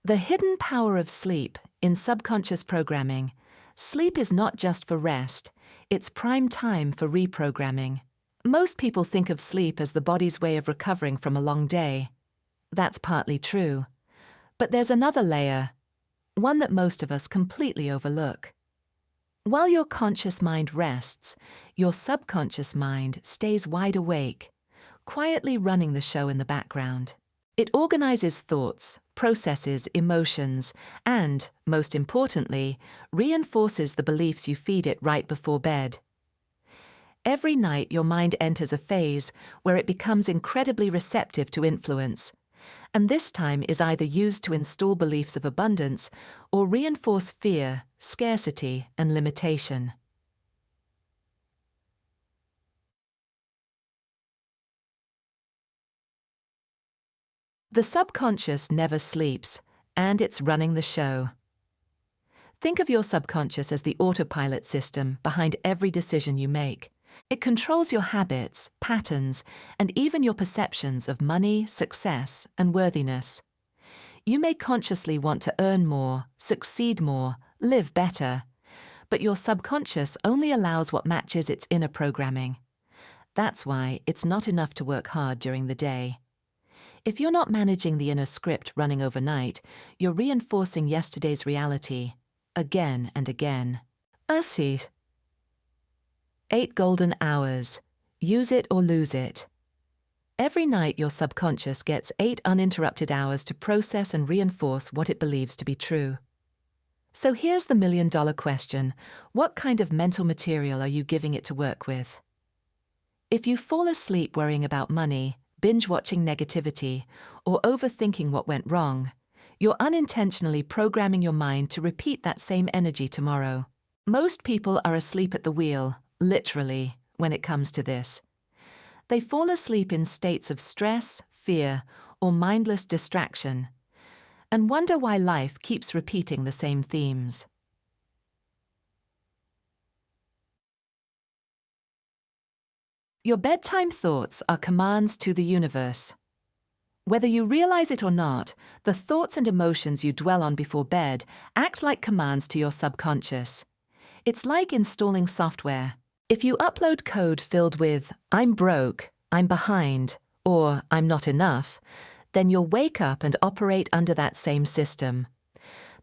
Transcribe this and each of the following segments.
The hidden power of sleep in subconscious programming. Sleep is not just for rest, it's prime time for reprogramming. Most people think of sleep as the body's way of recovering from a long day. That's partly true. But there's another layer, one that most of us completely overlook. While your conscious mind rests, your subconscious mind stays wide awake, quietly running the show in the background. It organizes thoughts, processes emotions, and, most importantly, reinforces the beliefs you feed it right before bed. Every night your mind enters a phase where it becomes incredibly receptive to influence, and this time is either used to install beliefs of abundance or reinforce fear, scarcity, and limitation. The subconscious never sleeps, and it's running the show. Think of your subconscious as the autopilot system behind every decision you make. It controls your habits, patterns, and even your perceptions of money, success, and worthiness. You may consciously want to earn more, succeed more, live better, but your subconscious only allows what matches its inner programming. That's why it's not enough to work hard during the day. If you're not managing the inner script running overnight, you're reinforcing yesterday's reality, again and again. Ainsi. 8 golden hours. Use it or lose it. Every night your subconscious gets 8 uninterrupted hours to process and reinforce what it believes to be true. So here's the million-dollar question. What kind of mental material are you giving it to work with? If you fall asleep worrying about money, binge-watching negativity, or overthinking what went wrong, you're unintentionally programming your mind to repeat that same energy tomorrow. Most people are asleep at the wheel, literally, when it comes to this. They fall asleep in states of stress, fear, or mindless distraction, and wonder why life keeps repeating the same themes. Your bedtime thoughts are commands to the universe. Whether you realize it or not, the thoughts and emotions you dwell on before bed act like commands to your subconscious. It's like installing software. If you upload code filled with, "I'm broke," "I'm behind," or "I'm not enough," then you'll wake up and operate under that same system.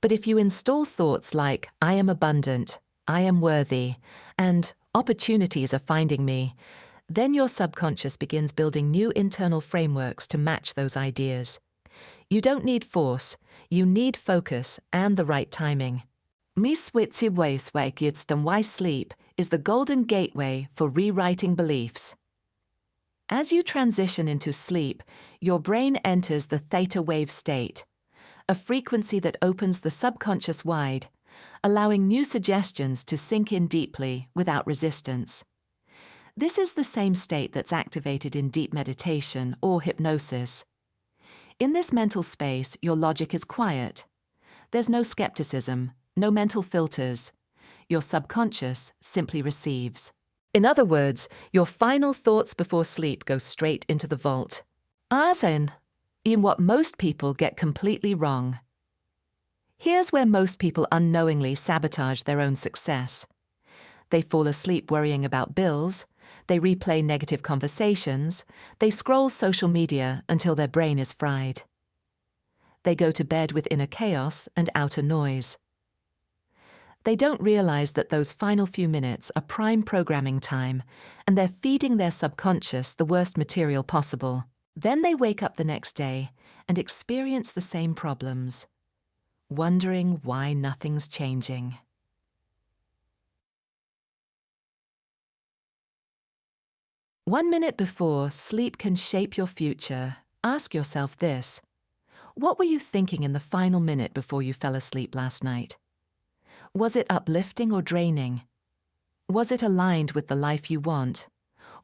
But if you install thoughts like, "I am abundant," "I am worthy," and "opportunities are finding me," then your subconscious begins building new internal frameworks to match those ideas. You don't need force, you need focus and the right timing. Why sleep is the golden gateway for rewriting beliefs. As you transition into sleep, your brain enters the theta wave state, a frequency that opens the subconscious wide, allowing new suggestions to sink in deeply without resistance. This is the same state that's activated in deep meditation or hypnosis. In this mental space, your logic is quiet. There's no skepticism, no mental filters. Your subconscious simply receives. In other words, your final thoughts before sleep go straight into the vault. In what most people get completely wrong. Here's where most people unknowingly sabotage their own success. They fall asleep worrying about bills, they replay negative conversations, they scroll social media until their brain is fried. They go to bed with inner chaos and outer noise. They don't realize that those final few minutes are prime programming time, and they're feeding their subconscious the worst material possible. Then they wake up the next day and experience the same problems, wondering why nothing's changing. One minute before sleep can shape your future, ask yourself this. What were you thinking in the final minute before you fell asleep last night? Was it uplifting or draining? Was it aligned with the life you want,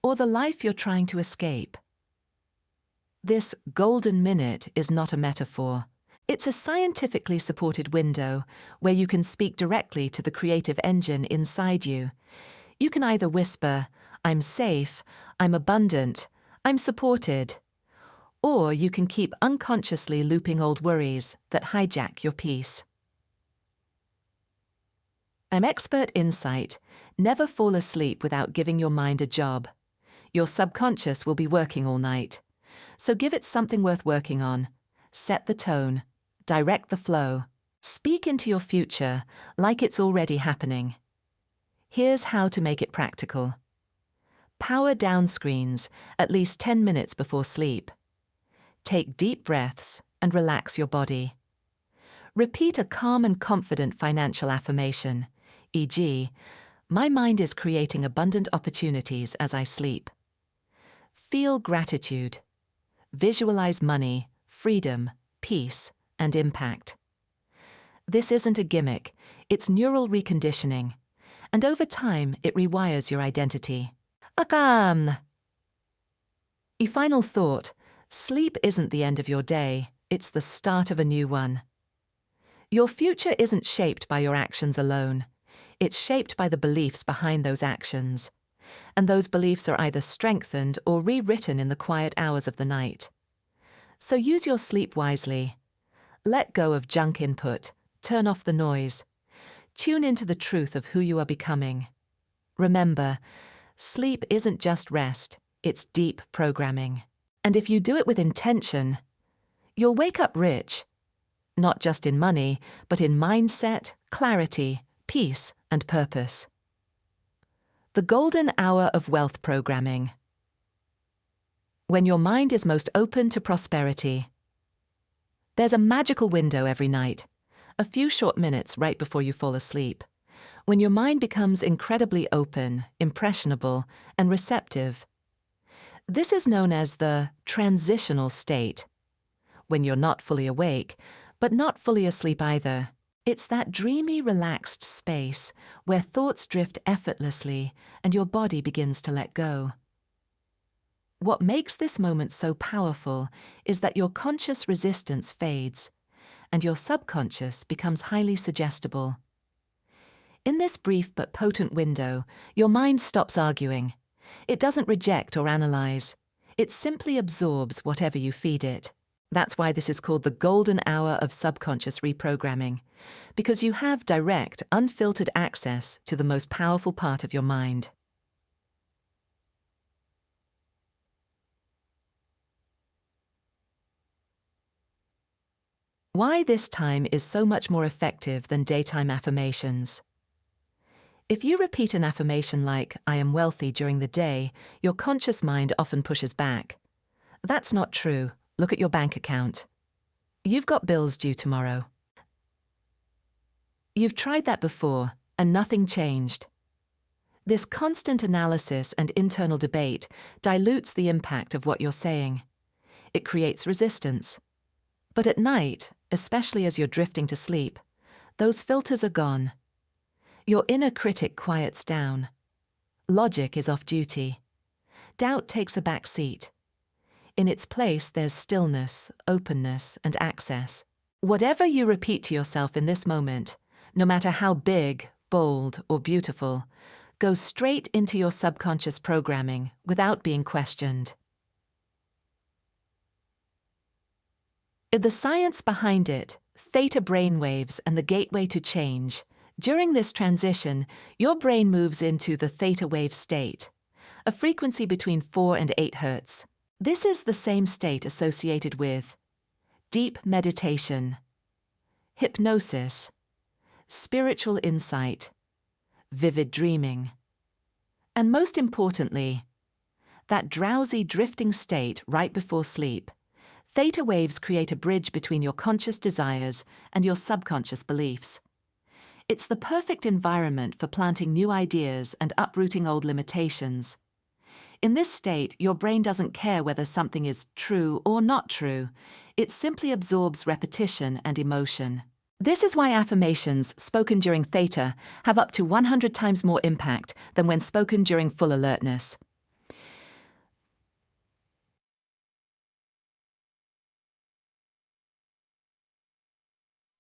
or the life you're trying to escape? This golden minute is not a metaphor. It's a scientifically supported window where you can speak directly to the creative engine inside you. You can either whisper, "I'm safe," "I'm abundant," "I'm supported," Or you can keep unconsciously looping old worries that hijack your peace. An expert insight: never fall asleep without giving your mind a job. Your subconscious will be working all night. So give it something worth working on. Set the tone. Direct the flow. Speak into your future like it's already happening. Here's how to make it practical. Power down screens at least 10 minutes before sleep. Take deep breaths and relax your body. Repeat a calm and confident financial affirmation, e.g., "My mind is creating abundant opportunities as I sleep." Feel gratitude. Visualize money, freedom, peace, and impact. This isn't a gimmick, it's neural reconditioning, and over time it rewires your identity. A final thought: sleep isn't the end of your day, it's the start of a new one. Your future isn't shaped by your actions alone. It's shaped by the beliefs behind those actions. And those beliefs are either strengthened or rewritten in the quiet hours of the night. So use your sleep wisely. Let go of junk input. Turn off the noise. Tune into the truth of who you are becoming. Remember, sleep isn't just rest, it's deep programming. And if you do it with intention, you'll wake up rich. Not just in money, but in mindset, clarity, peace, and purpose. The golden hour of wealth programming. When your mind is most open to prosperity. There's a magical window every night, a few short minutes right before you fall asleep, when your mind becomes incredibly open, impressionable, and receptive. This is known as the transitional state, when you're not fully awake, but not fully asleep either. It's that dreamy, relaxed space where thoughts drift effortlessly and your body begins to let go. What makes this moment so powerful is that your conscious resistance fades and your subconscious becomes highly suggestible. In this brief but potent window, your mind stops arguing. It doesn't reject or analyze. It simply absorbs whatever you feed it. That's why this is called the golden hour of subconscious reprogramming, because you have direct, unfiltered access to the most powerful part of your mind. Why this time is so much more effective than daytime affirmations. If you repeat an affirmation like, "I am wealthy," during the day, your conscious mind often pushes back. That's not true. Look at your bank account. You've got bills due tomorrow. You've tried that before, and nothing changed. This constant analysis and internal debate dilutes the impact of what you're saying. It creates resistance. But at night, especially as you're drifting to sleep, those filters are gone. Your inner critic quiets down. Logic is off duty. Doubt takes a back seat. In its place, there's stillness, openness, and access. Whatever you repeat to yourself in this moment, no matter how big, bold, or beautiful, goes straight into your subconscious programming without being questioned. The science behind it, theta brainwaves and the gateway to change. During this transition, your brain moves into the theta wave state, a frequency between 4 and 8 Hz. This is the same state associated with deep meditation, hypnosis, spiritual insight, vivid dreaming, and most importantly, that drowsy drifting state right before sleep. Theta waves create a bridge between your conscious desires and your subconscious beliefs. It's the perfect environment for planting new ideas and uprooting old limitations. In this state, your brain doesn't care whether something is true or not true. It simply absorbs repetition and emotion. This is why affirmations spoken during theta have up to 100 times more impact than when spoken during full alertness.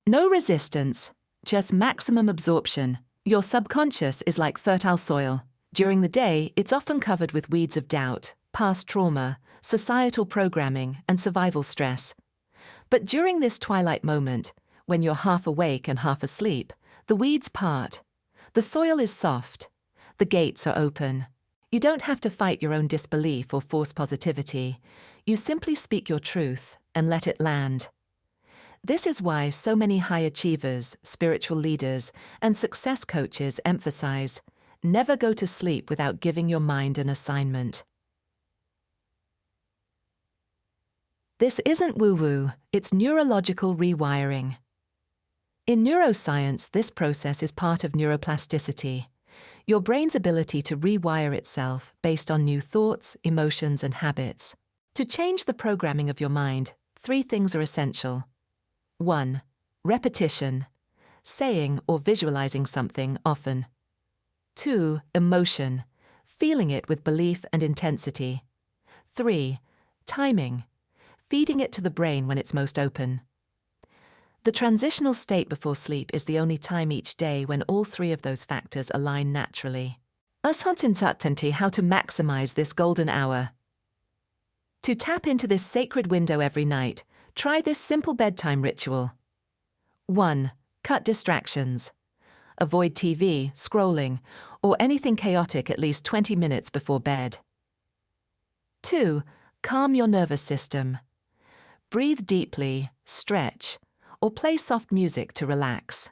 No resistance, just maximum absorption. Your subconscious is like fertile soil. During the day, it's often covered with weeds of doubt, past trauma, societal programming, and survival stress. But during this twilight moment, when you're half awake and half asleep, the weeds part. The soil is soft. The gates are open. You don't have to fight your own disbelief or force positivity. You simply speak your truth and let it land. This is why so many high achievers, spiritual leaders, and success coaches emphasize, never go to sleep without giving your mind an assignment. This isn't woo-woo, it's neurological rewiring. In neuroscience, this process is part of neuroplasticity, your brain's ability to rewire itself based on new thoughts, emotions, and habits. To change the programming of your mind, 3 things are essential. 1. Repetition, saying or visualizing something often. 2. Emotion, feeling it with belief and intensity. 3. Timing, feeding it to the brain when it's most open. The transitional state before sleep is the only time each day when all 3 of those factors align naturally. Uncertainty how to maximize this golden hour. To tap into this sacred window every night, try this simple bedtime ritual. 1. Cut distractions. Avoid TV, scrolling, or anything chaotic at least 20 minutes before bed. 2. Calm your nervous system. Breathe deeply, stretch, or play soft music to relax.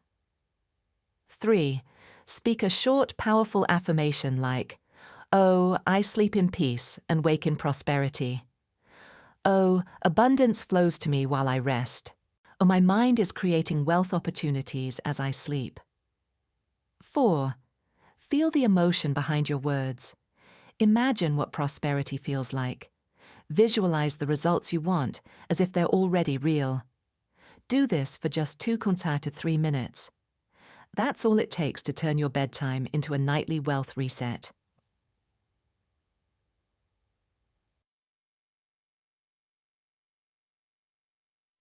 3. Speak a short, powerful affirmation like, "Oh, I sleep in peace and wake in prosperity." "Oh, abundance flows to me while I rest." Or my mind is creating wealth opportunities as I sleep. 4. Feel the emotion behind your words. Imagine what prosperity feels like. Visualize the results you want as if they're already real. Do this for just 2 to 3 minutes. That's all it takes to turn your bedtime into a nightly wealth reset.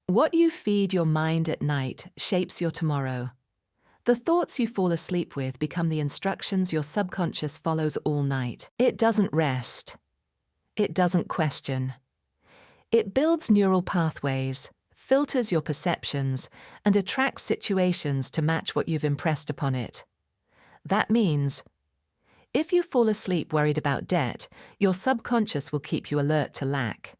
What you feed your mind at night shapes your tomorrow. The thoughts you fall asleep with become the instructions your subconscious follows all night. It doesn't rest. It doesn't question. It builds neural pathways, filters your perceptions, and attracts situations to match what you've impressed upon it. That means, if you fall asleep worried about debt, your subconscious will keep you alert to lack.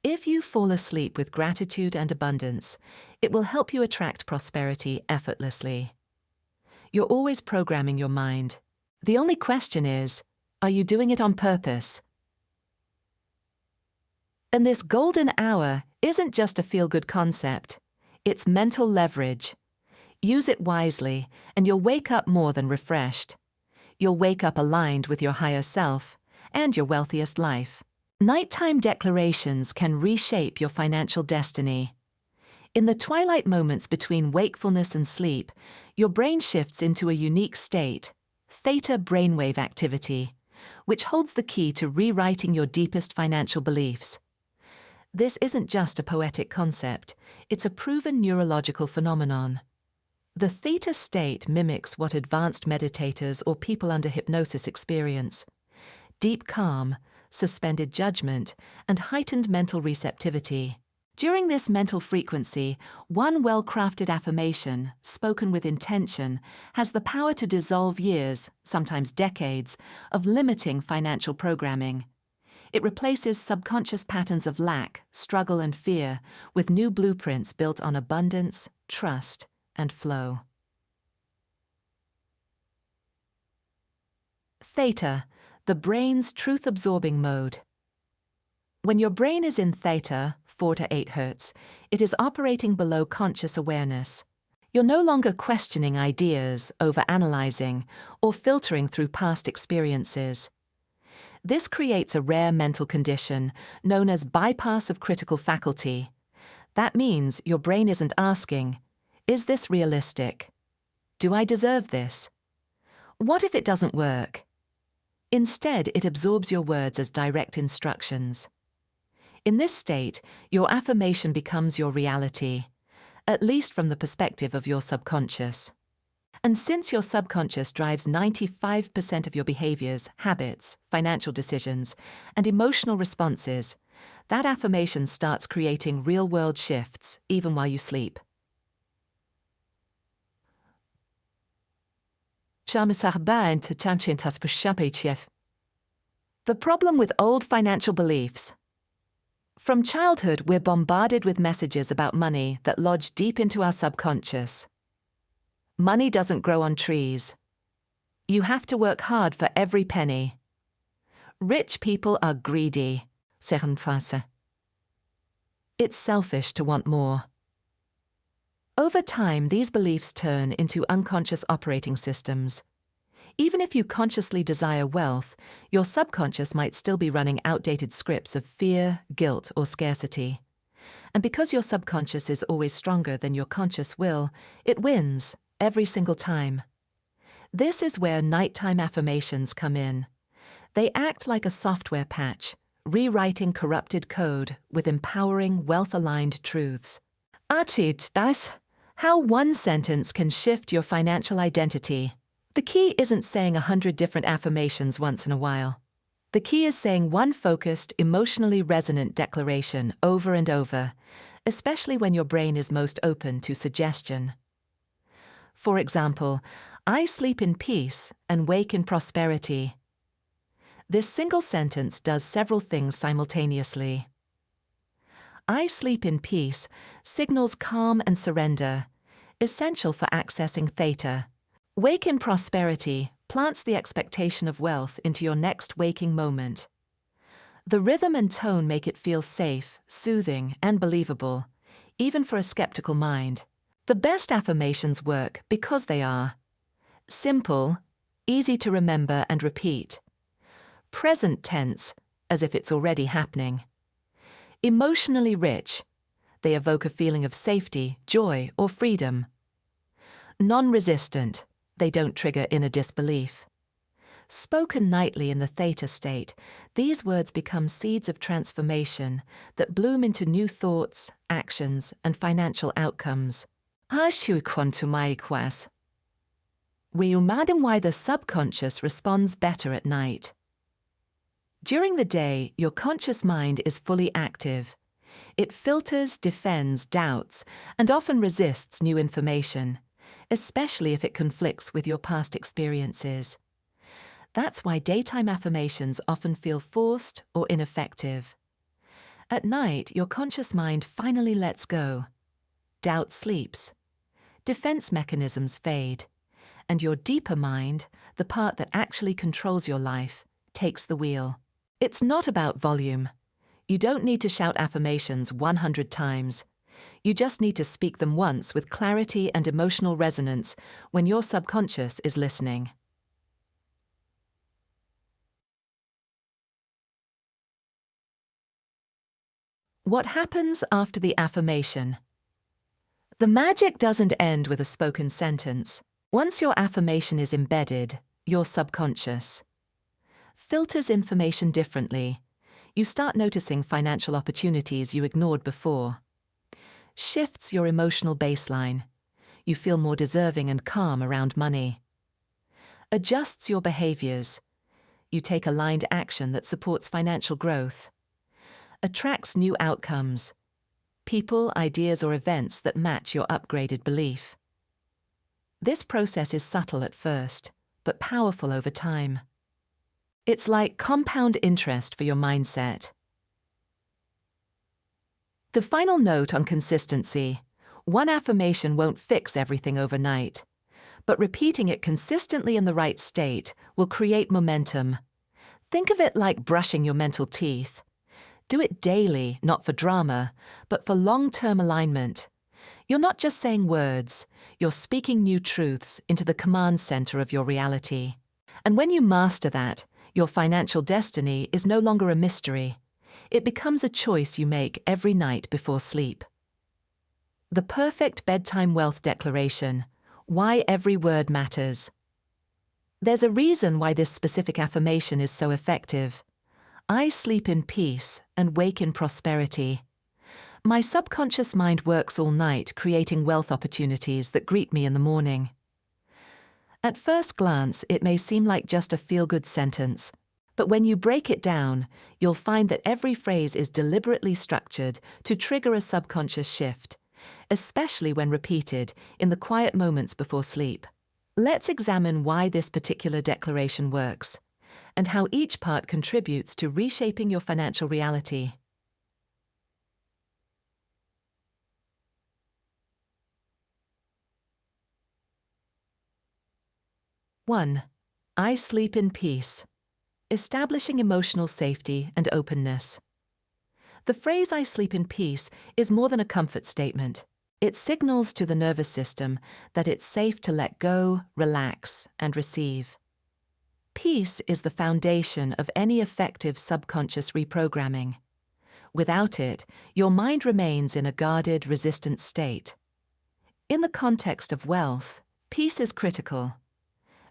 If you fall asleep with gratitude and abundance, it will help you attract prosperity effortlessly. You're always programming your mind. The only question is, are you doing it on purpose? And this golden hour isn't just a feel-good concept. It's mental leverage. Use it wisely, and you'll wake up more than refreshed. You'll wake up aligned with your higher self and your wealthiest life. Nighttime declarations can reshape your financial destiny. In the twilight moments between wakefulness and sleep, your brain shifts into a unique state, theta brainwave activity, which holds the key to rewriting your deepest financial beliefs. This isn't just a poetic concept, it's a proven neurological phenomenon. The theta state mimics what advanced meditators or people under hypnosis experience: deep calm, suspended judgment, and heightened mental receptivity. During this mental frequency, one well-crafted affirmation, spoken with intention, has the power to dissolve years, sometimes decades, of limiting financial programming. It replaces subconscious patterns of lack, struggle, and fear with new blueprints built on abundance, trust, and flow. Theta, the brain's truth-absorbing mode. When your brain is in theta, 4 to 8 Hz, it is operating below conscious awareness. You're no longer questioning ideas, overanalyzing, or filtering through past experiences. This creates a rare mental condition known as bypass of critical faculty. That means your brain isn't asking, "Is this realistic? Do I deserve this? What if it doesn't work?" Instead, it absorbs your words as direct instructions. In this state, your affirmation becomes your reality, at least from the perspective of your subconscious. And since your subconscious drives 95% of your behaviors, habits, financial decisions, and emotional responses, that affirmation starts creating real-world shifts even while you sleep. The problem with old financial beliefs. From childhood, we're bombarded with messages about money that lodge deep into our subconscious. Money doesn't grow on trees. You have to work hard for every penny. Rich people are greedy. It's selfish to want more. Over time, these beliefs turn into unconscious operating systems. Even if you consciously desire wealth, your subconscious might still be running outdated scripts of fear, guilt, or scarcity. And because your subconscious is always stronger than your conscious will, it wins every single time. This is where nighttime affirmations come in. They act like a software patch, rewriting corrupted code with empowering, wealth-aligned truths. That's how one sentence can shift your financial identity. The key isn't saying 100 different affirmations once in a while. The key is saying one focused, emotionally resonant declaration over and over, especially when your brain is most open to suggestion. For example, I sleep in peace and wake in prosperity. This single sentence does several things simultaneously. I sleep in peace signals calm and surrender, essential for accessing theta. Wake in prosperity plants the expectation of wealth into your next waking moment. The rhythm and tone make it feel safe, soothing, and believable, even for a skeptical mind. The best affirmations work because they are simple, easy to remember and repeat, present tense, as if it's already happening, emotionally rich, they evoke a feeling of safety, joy, or freedom, non-resistant, they don't trigger inner disbelief. Spoken nightly in the theta state, these words become seeds of transformation that bloom into new thoughts, actions, and financial outcomes. We imagine why the subconscious responds better at night. During the day, your conscious mind is fully active. It filters, defends, doubts, and often resists new information, especially if it conflicts with your past experiences. That's why daytime affirmations often feel forced or ineffective. At night, your conscious mind finally lets go. Doubt sleeps. Defense mechanisms fade. And your deeper mind, the part that actually controls your life, takes the wheel. It's not about volume. You don't need to shout affirmations 100 times. You just need to speak them once with clarity and emotional resonance when your subconscious is listening. What happens after the affirmation? The magic doesn't end with a spoken sentence. Once your affirmation is embedded, your subconscious filters information differently. You start noticing financial opportunities you ignored before. Shifts your emotional baseline. You feel more deserving and calm around money. Adjusts your behaviors. You take aligned action that supports financial growth. Attracts new outcomes. People, ideas, or events that match your upgraded belief. This process is subtle at first, but powerful over time. It's like compound interest for your mindset. The final note on consistency. One affirmation won't fix everything overnight, but repeating it consistently in the right state will create momentum. Think of it like brushing your mental teeth. Do it daily, not for drama, but for long-term alignment. You're not just saying words, you're speaking new truths into the command center of your reality. And when you master that, your financial destiny is no longer a mystery. It becomes a choice you make every night before sleep. The perfect bedtime wealth declaration. Why every word matters. There's a reason why this specific affirmation is so effective. I sleep in peace and wake in prosperity. My subconscious mind works all night creating wealth opportunities that greet me in the morning. At first glance, it may seem like just a feel-good sentence. But when you break it down, you'll find that every phrase is deliberately structured to trigger a subconscious shift, especially when repeated in the quiet moments before sleep. Let's examine why this particular declaration works, and how each part contributes to reshaping your financial reality. 1. I sleep in peace. Establishing emotional safety and openness. The phrase "I sleep in peace" is more than a comfort statement. It signals to the nervous system that it's safe to let go, relax, and receive. Peace is the foundation of any effective subconscious reprogramming. Without it, your mind remains in a guarded, resistant state. In the context of wealth, peace is critical.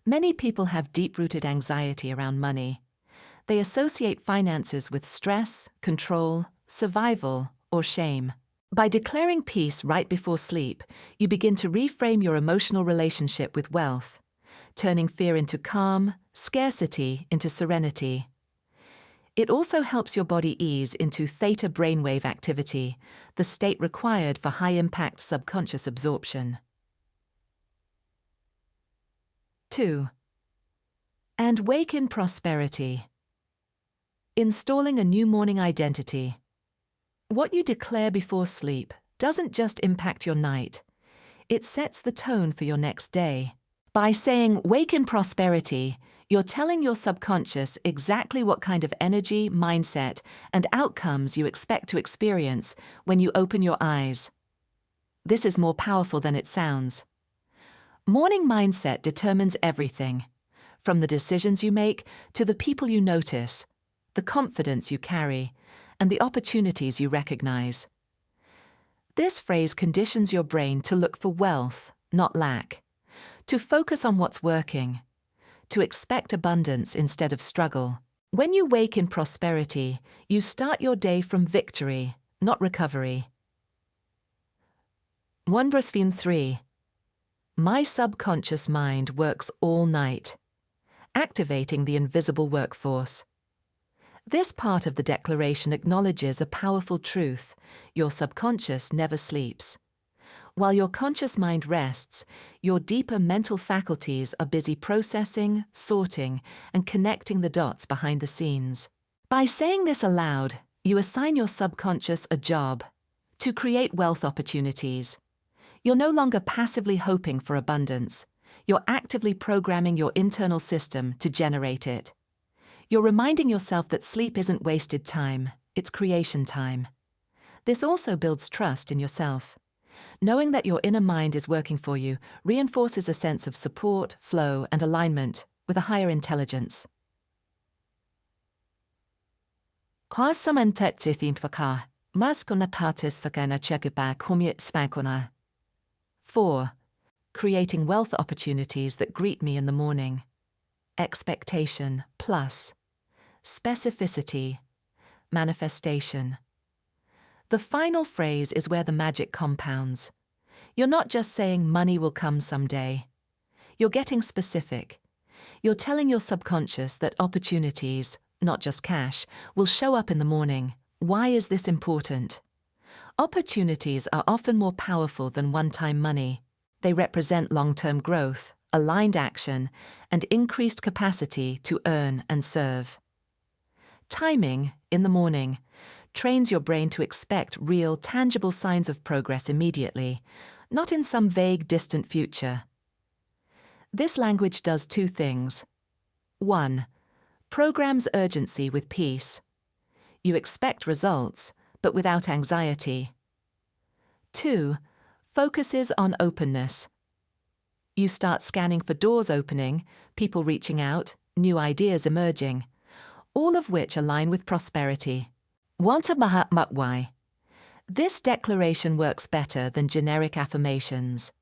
Many people have deep-rooted anxiety around money. They associate finances with stress, control, survival, or shame. By declaring peace right before sleep, you begin to reframe your emotional relationship with wealth, turning fear into calm, scarcity into serenity. It also helps your body ease into theta brainwave activity, the state required for high-impact subconscious absorption. 2. And wake in prosperity. Installing a new morning identity. What you declare before sleep doesn't just impact your night, it sets the tone for your next day. By saying "wake in prosperity," you're telling your subconscious exactly what kind of energy, mindset, and outcomes you expect to experience when you open your eyes. This is more powerful than it sounds. Morning mindset determines everything, from the decisions you make to the people you notice, the confidence you carry, and the opportunities you recognize. This phrase conditions your brain to look for wealth, not lack, to focus on what's working, to expect abundance instead of struggle. When you wake in prosperity, you start your day from victory, not recovery. 1-3. My subconscious mind works all night, activating the invisible workforce. This part of the declaration acknowledges a powerful truth: your subconscious never sleeps. While your conscious mind rests, your deeper mental faculties are busy processing, sorting, and connecting the dots behind the scenes. By saying this aloud, you assign your subconscious a job: to create wealth opportunities. You're no longer passively hoping for abundance. You're actively programming your internal system to generate it. You're reminding yourself that sleep isn't wasted time, it's creation time. This also builds trust in yourself. Knowing that your inner mind is working for you reinforces a sense of support, flow, and alignment with a higher intelligence. 4. Creating wealth opportunities that greet me in the morning. Expectation plus specificity, manifestation. The final phrase is where the magic compounds. You're not just saying money will come someday. You're getting specific. You're telling your subconscious that opportunities, not just cash, will show up in the morning. Why is this important? Opportunities are often more powerful than one-time money. They represent long-term growth, aligned action, and increased capacity to earn and serve. Timing, in the morning, trains your brain to expect real, tangible signs of progress immediately, not in some vague, distant future. This language does two things. 1. Programs urgency with peace. You expect results, but without anxiety. 2. Focuses on openness. You start scanning for doors opening, people reaching out, new ideas emerging, all of which align with prosperity. Wanta Mahatmakwai. This declaration works better than generic affirmations.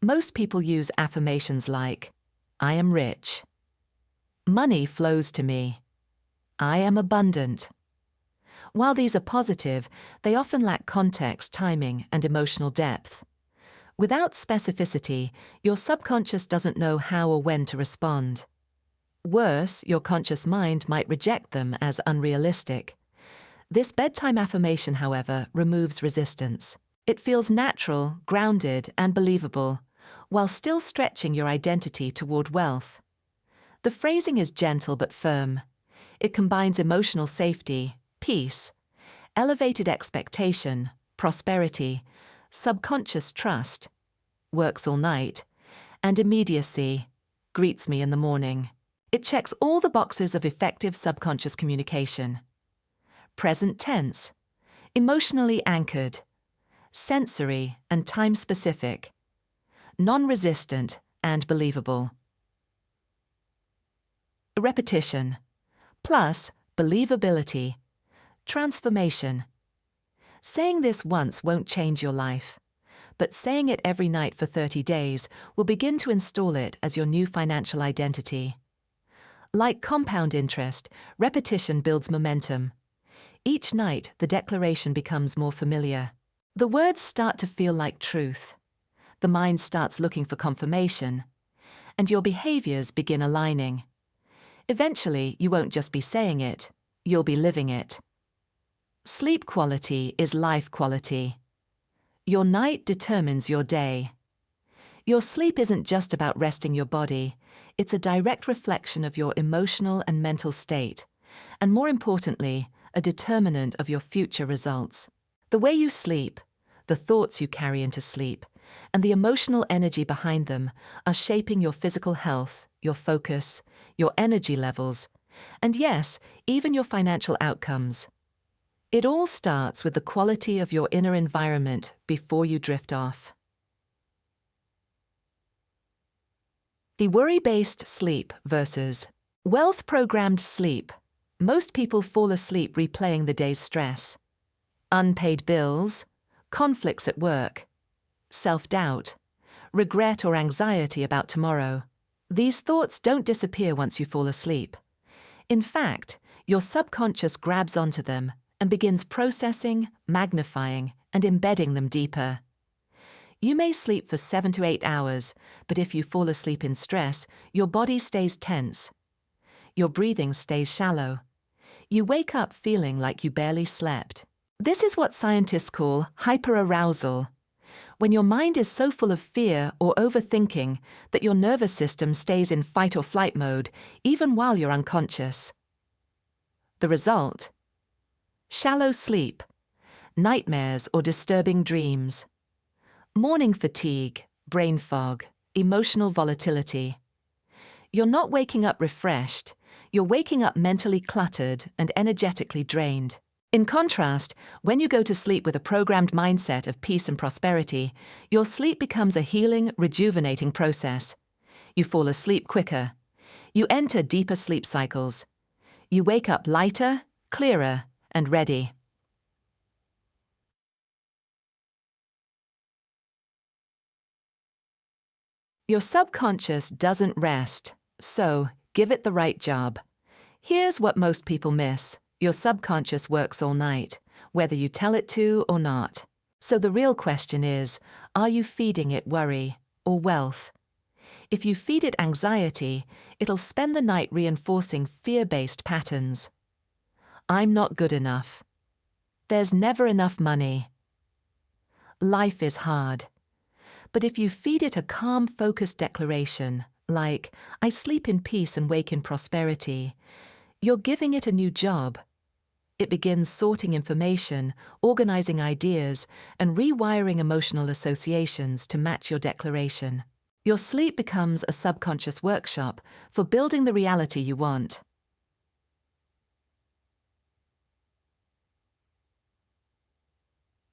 Most people use affirmations like, "I am rich," "Money flows to me," "I am abundant." While these are positive, they often lack context, timing, and emotional depth. Without specificity, your subconscious doesn't know how or when to respond. Worse, your conscious mind might reject them as unrealistic. This bedtime affirmation, however, removes resistance. It feels natural, grounded, and believable, while still stretching your identity toward wealth. The phrasing is gentle but firm. It combines emotional safety, peace, elevated expectation, prosperity, subconscious trust, works all night, and immediacy, greets me in the morning. It checks all the boxes of effective subconscious communication. Present tense, emotionally anchored, sensory and time-specific, non-resistant and believable. Repetition, plus believability, transformation. Saying this once won't change your life, but saying it every night for 30 days will begin to install it as your new financial identity. Like compound interest, repetition builds momentum. Each night, the declaration becomes more familiar. The words start to feel like truth. The mind starts looking for confirmation, and your behaviors begin aligning. Eventually, you won't just be saying it, you'll be living it. Sleep quality is life quality. Your night determines your day. Your sleep isn't just about resting your body, it's a direct reflection of your emotional and mental state, and more importantly, a determinant of your future results. The way you sleep, the thoughts you carry into sleep, and the emotional energy behind them are shaping your physical health, your focus, your energy levels, and yes, even your financial outcomes. It all starts with the quality of your inner environment before you drift off. The worry-based sleep versus wealth-programmed sleep. Most people fall asleep replaying the day's stress. Unpaid bills, conflicts at work, self-doubt, regret or anxiety about tomorrow. These thoughts don't disappear once you fall asleep. In fact, your subconscious grabs onto them and begins processing, magnifying, and embedding them deeper. You may sleep for 7 to 8 hours, but if you fall asleep in stress, your body stays tense. Your breathing stays shallow. You wake up feeling like you barely slept. This is what scientists call hyperarousal, when your mind is so full of fear or overthinking that your nervous system stays in fight or flight mode even while you're unconscious. The result? Shallow sleep, nightmares or disturbing dreams, morning fatigue, brain fog, emotional volatility. You're not waking up refreshed, you're waking up mentally cluttered and energetically drained. In contrast, when you go to sleep with a programmed mindset of peace and prosperity, your sleep becomes a healing, rejuvenating process. You fall asleep quicker. You enter deeper sleep cycles. You wake up lighter, clearer, and ready. Your subconscious doesn't rest, so give it the right job. Here's what most people miss. Your subconscious works all night, whether you tell it to or not. So the real question is, are you feeding it worry or wealth? If you feed it anxiety, it'll spend the night reinforcing fear-based patterns. I'm not good enough. There's never enough money. Life is hard. But if you feed it a calm, focused declaration, like, I sleep in peace and wake in prosperity, you're giving it a new job. It begins sorting information, organizing ideas, and rewiring emotional associations to match your declaration. Your sleep becomes a subconscious workshop for building the reality you want.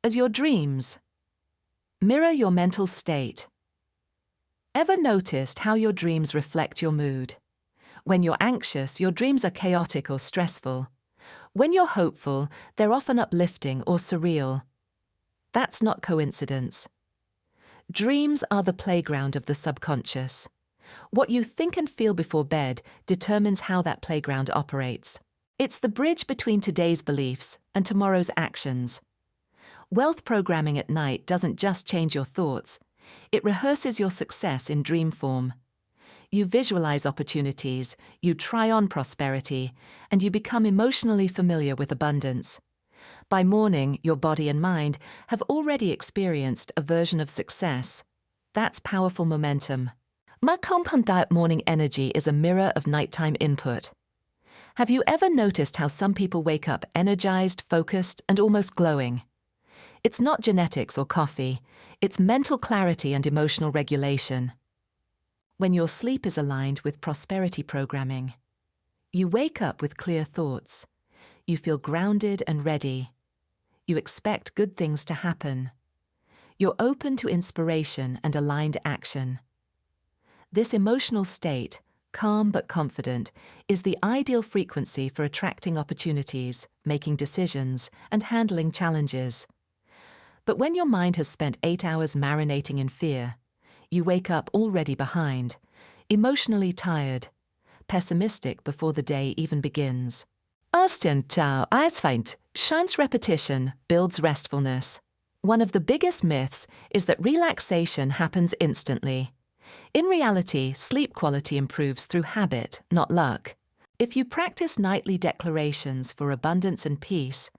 As your dreams mirror your mental state. Ever noticed how your dreams reflect your mood? When you're anxious, your dreams are chaotic or stressful. When you're hopeful, they're often uplifting or surreal. That's not coincidence. Dreams are the playground of the subconscious. What you think and feel before bed determines how that playground operates. It's the bridge between today's beliefs and tomorrow's actions. Wealth programming at night doesn't just change your thoughts, It rehearses your success in dream form. You visualize opportunities, you try on prosperity, and you become emotionally familiar with abundance. By morning, your body and mind have already experienced a version of success. That's powerful momentum. My compound diet morning energy is a mirror of nighttime input. Have you ever noticed how some people wake up energized, focused, and almost glowing? It's not genetics or coffee, it's mental clarity and emotional regulation. When your sleep is aligned with prosperity programming, you wake up with clear thoughts. You feel grounded and ready. You expect good things to happen. You're open to inspiration and aligned action. This emotional state, calm but confident, is the ideal frequency for attracting opportunities, making decisions, and handling challenges. But when your mind has spent 8 hours marinating in fear, you wake up already behind, emotionally tired, pessimistic before the day even begins. Austin Tao Eisfeind, Shinn's repetition builds restfulness. One of the biggest myths is that relaxation happens instantly. In reality, sleep quality improves through habit, not luck. If you practice nightly declarations for abundance and peace,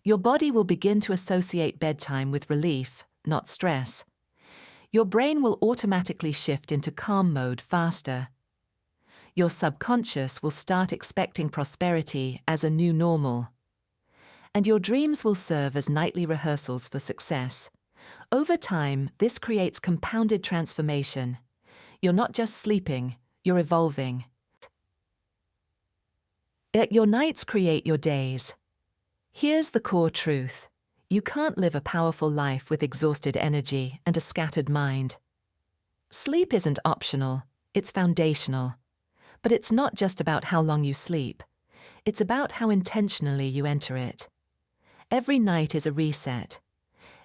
your body will begin to associate bedtime with relief, not stress. Your brain will automatically shift into calm mode faster. Your subconscious will start expecting prosperity as a new normal. And your dreams will serve as nightly rehearsals for success. Over time, this creates compounded transformation. You're not just sleeping, you're evolving. Your nights create your days. Here's the core truth. You can't live a powerful life with exhausted energy and a scattered mind. Sleep isn't optional, it's foundational. But it's not just about how long you sleep. It's about how intentionally you enter it. Every night is a reset.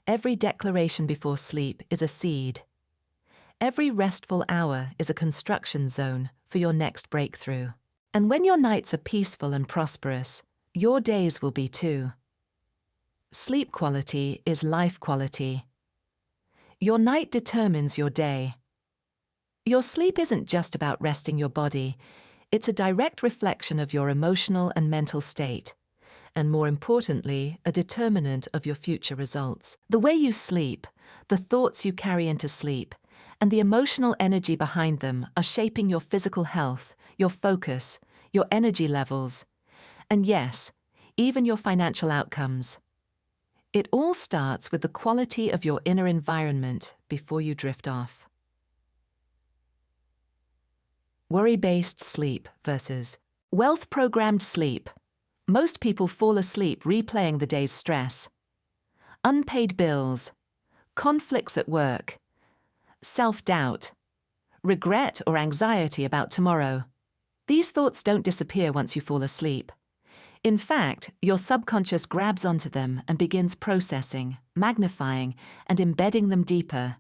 Every declaration before sleep is a seed. Every restful hour is a construction zone for your next breakthrough. And when your nights are peaceful and prosperous, your days will be too. Sleep quality is life quality. Your night determines your day. Your sleep isn't just about resting your body, it's a direct reflection of your emotional and mental state, and more importantly, a determinant of your future results. The way you sleep, the thoughts you carry into sleep, and the emotional energy behind them are shaping your physical health, your focus, your energy levels, and yes, even your financial outcomes. It all starts with the quality of your inner environment before you drift off. Worry-based sleep versus wealth-programmed sleep. Most people fall asleep replaying the day's stress. Unpaid bills, conflicts at work, self-doubt, regret or anxiety about tomorrow. These thoughts don't disappear once you fall asleep. In fact, your subconscious grabs onto them and begins processing, magnifying, and embedding them deeper.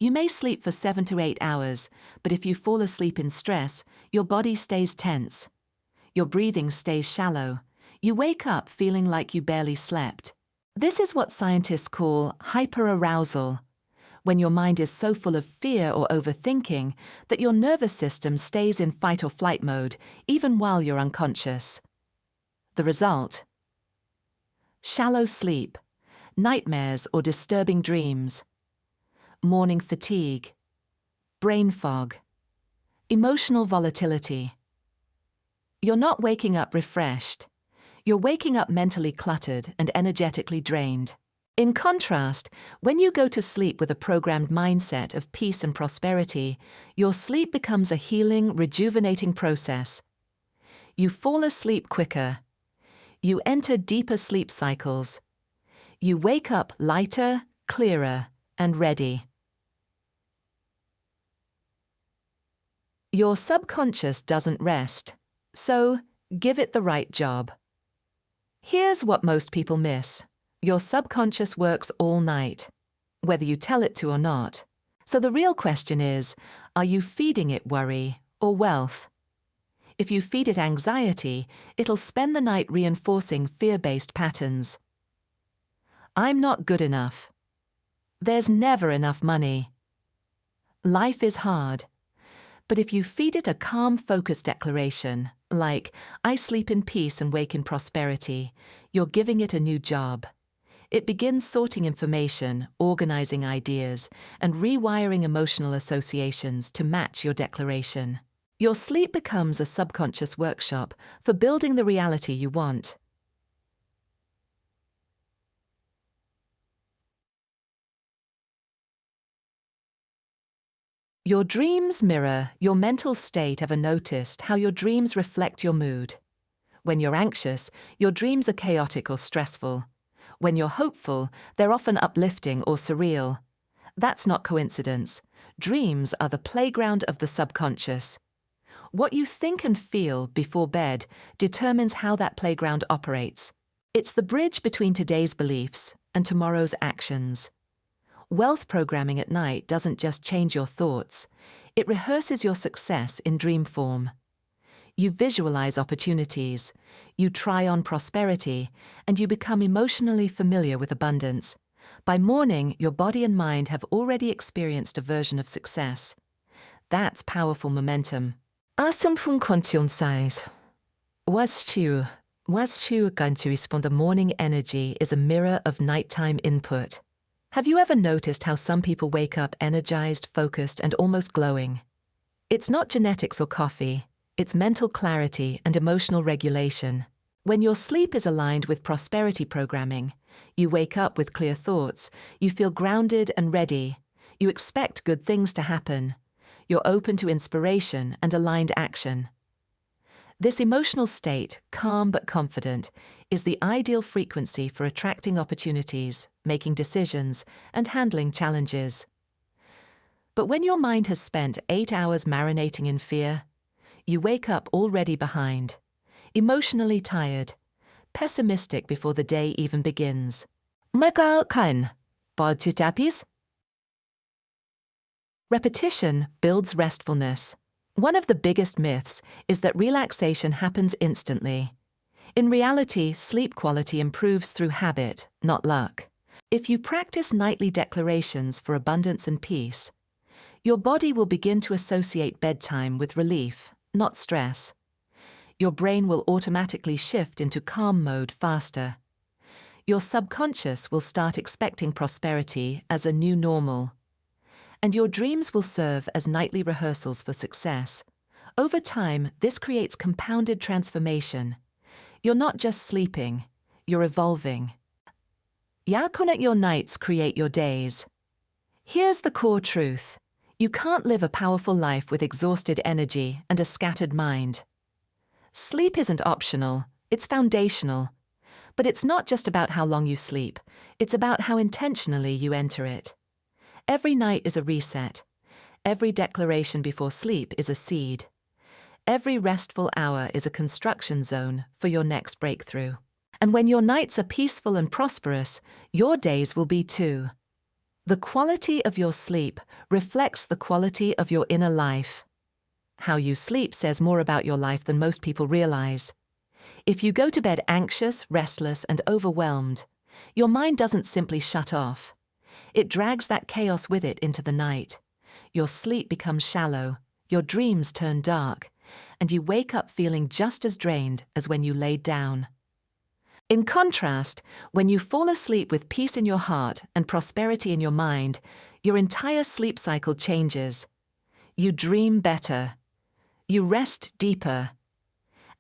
You may sleep for 7 to 8 hours, but if you fall asleep in stress, your body stays tense. Your breathing stays shallow. You wake up feeling like you barely slept. This is what scientists call hyperarousal, when your mind is so full of fear or overthinking that your nervous system stays in fight or flight mode, even while you're unconscious. The result? Shallow sleep, nightmares or disturbing dreams, morning fatigue, brain fog, emotional volatility. You're not waking up refreshed. You're waking up mentally cluttered and energetically drained. In contrast, when you go to sleep with a programmed mindset of peace and prosperity, your sleep becomes a healing, rejuvenating process. You fall asleep quicker. You enter deeper sleep cycles. You wake up lighter, clearer, and ready. Your subconscious doesn't rest, so give it the right job. Here's what most people miss. Your subconscious works all night, whether you tell it to or not. So the real question is, are you feeding it worry or wealth? If you feed it anxiety, it'll spend the night reinforcing fear-based patterns. I'm not good enough. There's never enough money. Life is hard. But if you feed it a calm, focused declaration, like, I sleep in peace and wake in prosperity, you're giving it a new job. It begins sorting information, organizing ideas, and rewiring emotional associations to match your declaration. Your sleep becomes a subconscious workshop for building the reality you want. Your dreams mirror your mental state. Ever noticed how your dreams reflect your mood? When you're anxious, your dreams are chaotic or stressful. When you're hopeful, they're often uplifting or surreal. That's not coincidence. Dreams are the playground of the subconscious. What you think and feel before bed determines how that playground operates. It's the bridge between today's beliefs and tomorrow's actions. Wealth programming at night doesn't just change your thoughts, it rehearses your success in dream form. You visualize opportunities, you try on prosperity, and you become emotionally familiar with abundance. By morning, your body and mind have already experienced a version of success. That's powerful momentum. Asam conscience. Was you going to respond? The morning energy is a mirror of nighttime input. Have you ever noticed how some people wake up energized, focused, and almost glowing? It's not genetics or coffee, it's mental clarity and emotional regulation. When your sleep is aligned with prosperity programming, you wake up with clear thoughts, you feel grounded and ready, you expect good things to happen, you're open to inspiration and aligned action. This emotional state, calm but confident, is the ideal frequency for attracting opportunities, making decisions, and handling challenges. But when your mind has spent 8 hours marinating in fear, you wake up already behind, emotionally tired, pessimistic before the day even begins. Repetition builds restfulness. One of the biggest myths is that relaxation happens instantly. In reality, sleep quality improves through habit, not luck. If you practice nightly declarations for abundance and peace, your body will begin to associate bedtime with relief, not stress. Your brain will automatically shift into calm mode faster. Your subconscious will start expecting prosperity as a new normal. And your dreams will serve as nightly rehearsals for success. Over time, this creates compounded transformation. You're not just sleeping, you're evolving. Your nights create your days. Here's the core truth. You can't live a powerful life with exhausted energy and a scattered mind. Sleep isn't optional, it's foundational. But it's not just about how long you sleep, it's about how intentionally you enter it. Every night is a reset. Every declaration before sleep is a seed. Every restful hour is a construction zone for your next breakthrough. And when your nights are peaceful and prosperous, your days will be too. The quality of your sleep reflects the quality of your inner life. How you sleep says more about your life than most people realize. If you go to bed anxious, restless, and overwhelmed, your mind doesn't simply shut off. It drags that chaos with it into the night. Your sleep becomes shallow, your dreams turn dark, and you wake up feeling just as drained as when you laid down. In contrast, when you fall asleep with peace in your heart and prosperity in your mind, your entire sleep cycle changes. You dream better. You rest deeper.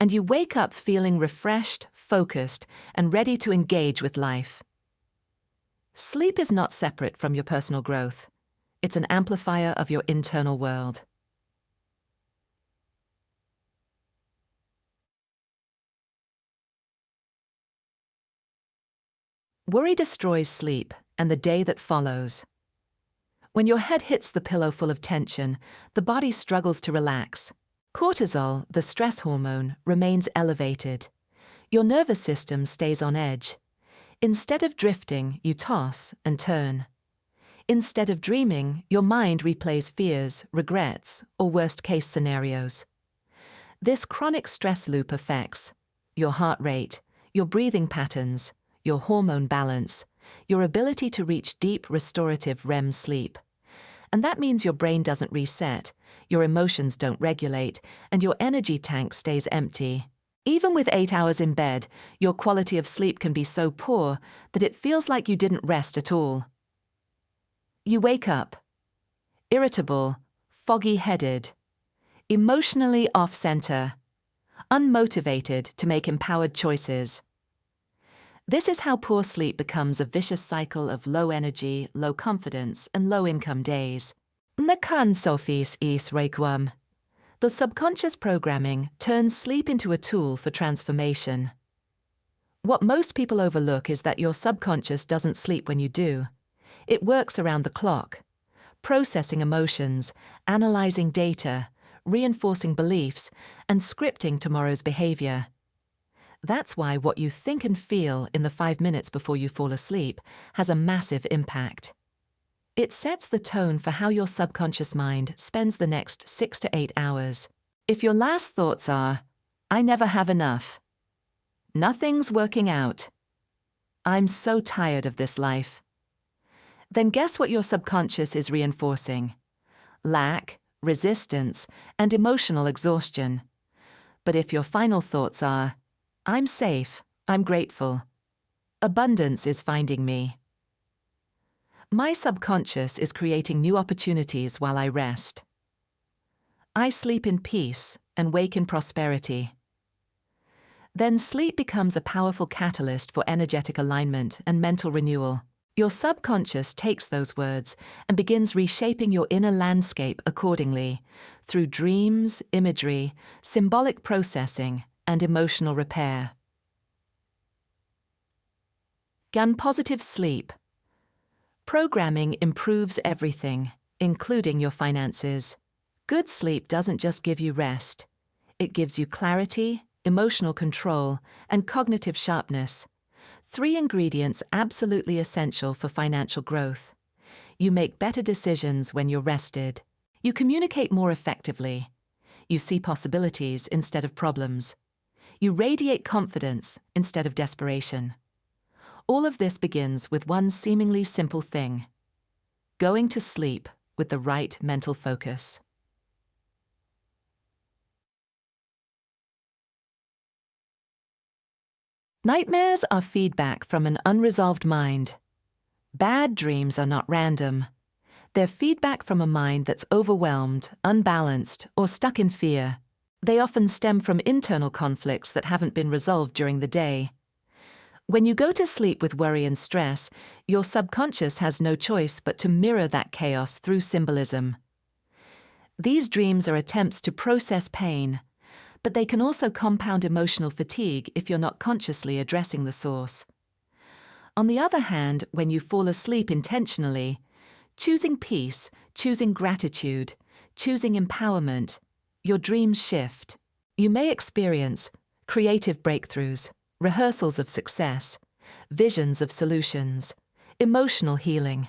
And you wake up feeling refreshed, focused, and ready to engage with life. Sleep is not separate from your personal growth. It's an amplifier of your internal world. Worry destroys sleep and the day that follows. When your head hits the pillow full of tension, the body struggles to relax. Cortisol, the stress hormone, remains elevated. Your nervous system stays on edge. Instead of drifting, you toss and turn. Instead of dreaming, your mind replays fears, regrets, or worst-case scenarios. This chronic stress loop affects your heart rate, your breathing patterns, your hormone balance, your ability to reach deep, restorative REM sleep. And that means your brain doesn't reset, your emotions don't regulate, and your energy tank stays empty. Even with 8 hours in bed, your quality of sleep can be so poor that it feels like you didn't rest at all. You wake up irritable, foggy-headed, emotionally off-center, unmotivated to make empowered choices. This is how poor sleep becomes a vicious cycle of low energy, low confidence, and low income days. Nakan Sophis is Reprogram. The subconscious programming turns sleep into a tool for transformation. What most people overlook is that your subconscious doesn't sleep when you do. It works around the clock, processing emotions, analyzing data, reinforcing beliefs, and scripting tomorrow's behavior. That's why what you think and feel in the 5 minutes before you fall asleep has a massive impact. It sets the tone for how your subconscious mind spends the next 6 to 8 hours. If your last thoughts are, "I never have enough," "Nothing's working out," "I'm so tired of this life," then guess what your subconscious is reinforcing? Lack, resistance, and emotional exhaustion. But if your final thoughts are, "I'm safe, I'm grateful," abundance is finding me. My subconscious is creating new opportunities while I rest. I sleep in peace and wake in prosperity. Then sleep becomes a powerful catalyst for energetic alignment and mental renewal. Your subconscious takes those words and begins reshaping your inner landscape accordingly through dreams, imagery, symbolic processing, and emotional repair. Gan positive sleep. Programming improves everything, including your finances. Good sleep doesn't just give you rest. It gives you clarity, emotional control, and cognitive sharpness. 3 ingredients absolutely essential for financial growth. You make better decisions when you're rested. You communicate more effectively. You see possibilities instead of problems. You radiate confidence instead of desperation. All of this begins with one seemingly simple thing: going to sleep with the right mental focus. Nightmares are feedback from an unresolved mind. Bad dreams are not random. They're feedback from a mind that's overwhelmed, unbalanced, or stuck in fear. They often stem from internal conflicts that haven't been resolved during the day. When you go to sleep with worry and stress, your subconscious has no choice but to mirror that chaos through symbolism. These dreams are attempts to process pain, but they can also compound emotional fatigue if you're not consciously addressing the source. On the other hand, when you fall asleep intentionally, choosing peace, choosing gratitude, choosing empowerment, your dreams shift. You may experience creative breakthroughs, rehearsals of success, visions of solutions, emotional healing.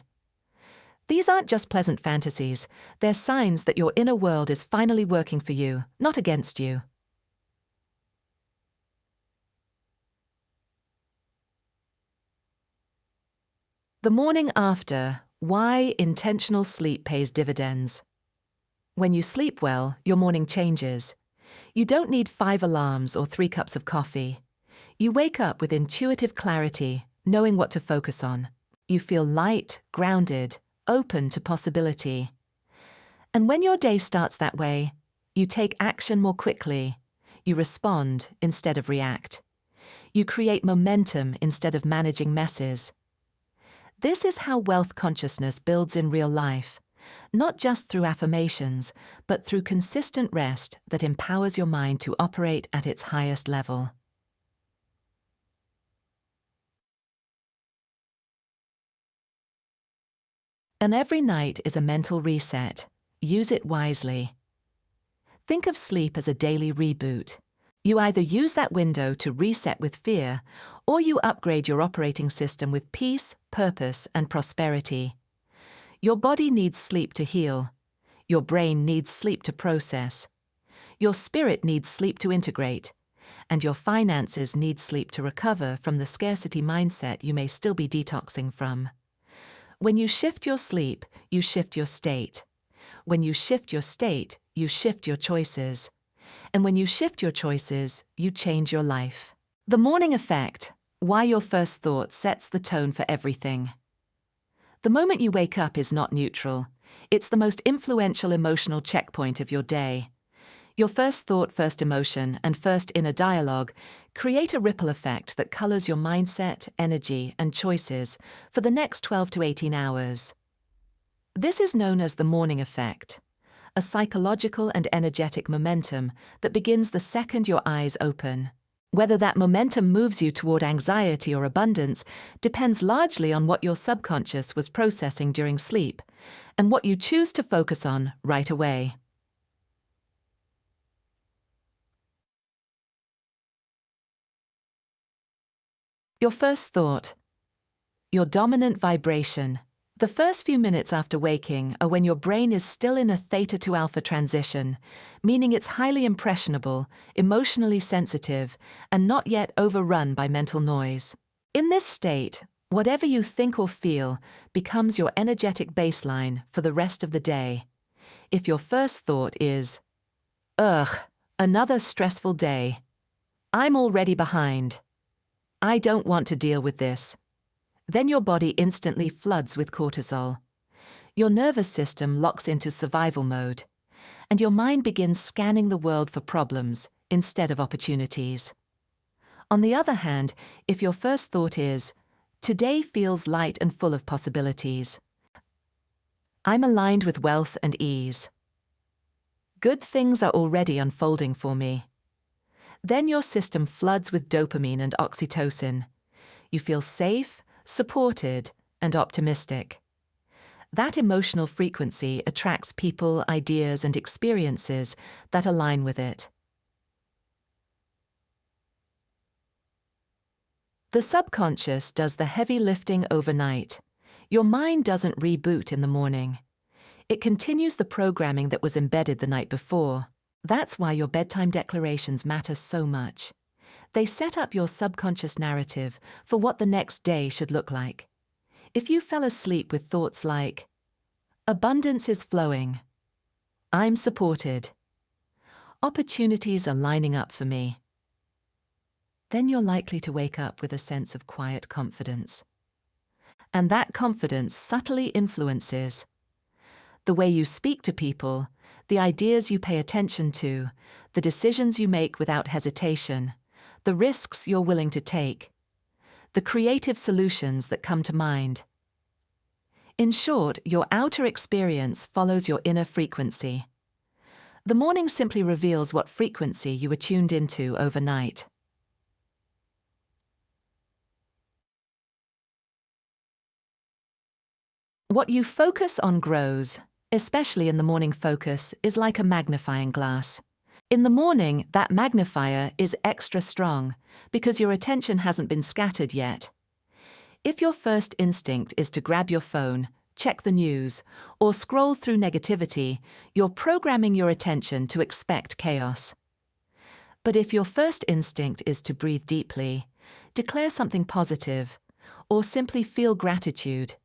These aren't just pleasant fantasies, they're signs that your inner world is finally working for you, not against you. The morning after, why intentional sleep pays dividends. When you sleep well, your morning changes. You don't need 5 alarms or 3 cups of coffee. You wake up with intuitive clarity, knowing what to focus on. You feel light, grounded, open to possibility. And when your day starts that way, you take action more quickly. You respond instead of react. You create momentum instead of managing messes. This is how wealth consciousness builds in real life, not just through affirmations, but through consistent rest that empowers your mind to operate at its highest level. And every night is a mental reset. Use it wisely. Think of sleep as a daily reboot. You either use that window to reset with fear, or you upgrade your operating system with peace, purpose, and prosperity. Your body needs sleep to heal. Your brain needs sleep to process. Your spirit needs sleep to integrate. and your finances need sleep to recover from the scarcity mindset you may still be detoxing from. When you shift your sleep, you shift your state. When you shift your state, you shift your choices. And when you shift your choices, you change your life. The morning effect, why your first thought sets the tone for everything. The moment you wake up is not neutral. It's the most influential emotional checkpoint of your day. Your first thought, first emotion, and first inner dialogue create a ripple effect that colors your mindset, energy, and choices for the next 12 to 18 hours. This is known as the morning effect, a psychological and energetic momentum that begins the second your eyes open. Whether that momentum moves you toward anxiety or abundance depends largely on what your subconscious was processing during sleep and what you choose to focus on right away. Your first thought. Your dominant vibration. The first few minutes after waking are when your brain is still in a theta to alpha transition, meaning it's highly impressionable, emotionally sensitive, and not yet overrun by mental noise. In this state, whatever you think or feel becomes your energetic baseline for the rest of the day. If your first thought is, "Ugh, another stressful day. I'm already behind. I don't want to deal with this," then your body instantly floods with cortisol. Your nervous system locks into survival mode, and your mind begins scanning the world for problems instead of opportunities. On the other hand, if your first thought is, "Today feels light and full of possibilities. I'm aligned with wealth and ease. Good things are already unfolding for me," then your system floods with dopamine and oxytocin. You feel safe, supported, and optimistic. That emotional frequency attracts people, ideas, and experiences that align with it. The subconscious does the heavy lifting overnight. Your mind doesn't reboot in the morning. It continues the programming that was embedded the night before. That's why your bedtime declarations matter so much. They set up your subconscious narrative for what the next day should look like. If you fell asleep with thoughts like, "Abundance is flowing. I'm supported. Opportunities are lining up for me," then you're likely to wake up with a sense of quiet confidence. And that confidence subtly influences the way you speak to people, the ideas you pay attention to, the decisions you make without hesitation, the risks you're willing to take, the creative solutions that come to mind. In short, your outer experience follows your inner frequency. The morning simply reveals what frequency you were tuned into overnight. What you focus on grows, especially in the morning. Focus is like a magnifying glass. In the morning, that magnifier is extra strong because your attention hasn't been scattered yet. If your first instinct is to grab your phone, check the news, or scroll through negativity, you're programming your attention to expect chaos. But if your first instinct is to breathe deeply, declare something positive, or simply feel gratitude,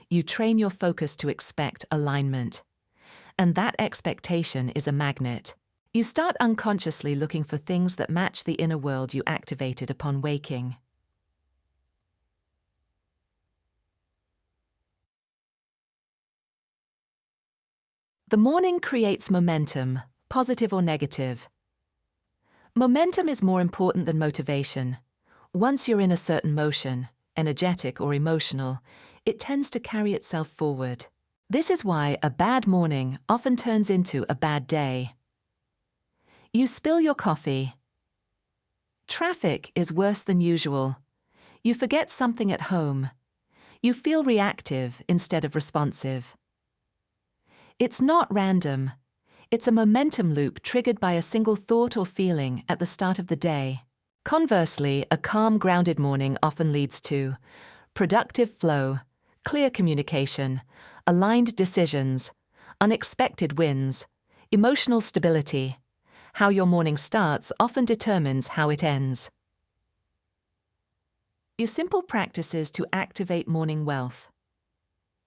you train your focus to expect alignment. And that expectation is a magnet. You start unconsciously looking for things that match the inner world you activated upon waking. The morning creates momentum, positive or negative. Momentum is more important than motivation. Once you're in a certain motion, energetic or emotional, it tends to carry itself forward. This is why a bad morning often turns into a bad day. You spill your coffee. Traffic is worse than usual. You forget something at home. You feel reactive instead of responsive. It's not random. It's a momentum loop triggered by a single thought or feeling at the start of the day. Conversely, a calm, grounded morning often leads to productive flow, clear communication, aligned decisions, unexpected wins, emotional stability, How your morning starts often determines how it ends. Your simple practices to activate morning wealth.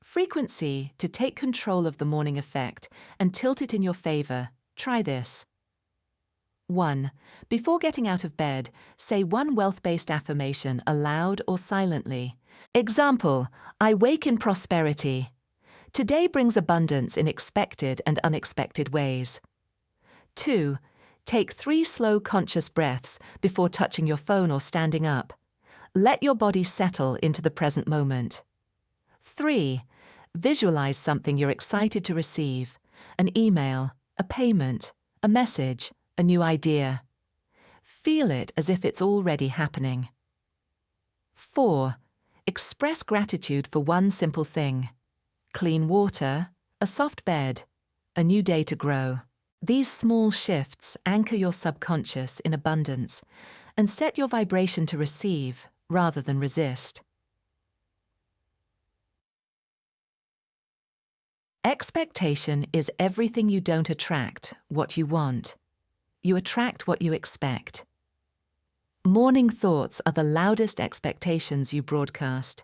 Frequency to take control of the morning effect and tilt it in your favor. Try this. 1. Before getting out of bed, say one wealth-based affirmation aloud or silently. Example, I wake in prosperity. Today brings abundance in expected and unexpected ways. 2. Take 3 slow conscious breaths before touching your phone or standing up. Let your body settle into the present moment. 3. Visualize something you're excited to receive. An email, a payment, a message, a new idea. Feel it as if it's already happening. 4. Express gratitude for one simple thing. Clean water, a soft bed, a new day to grow. These small shifts anchor your subconscious in abundance and set your vibration to receive rather than resist. Expectation is everything you don't attract, what you want. You attract what you expect. Morning thoughts are the loudest expectations you broadcast.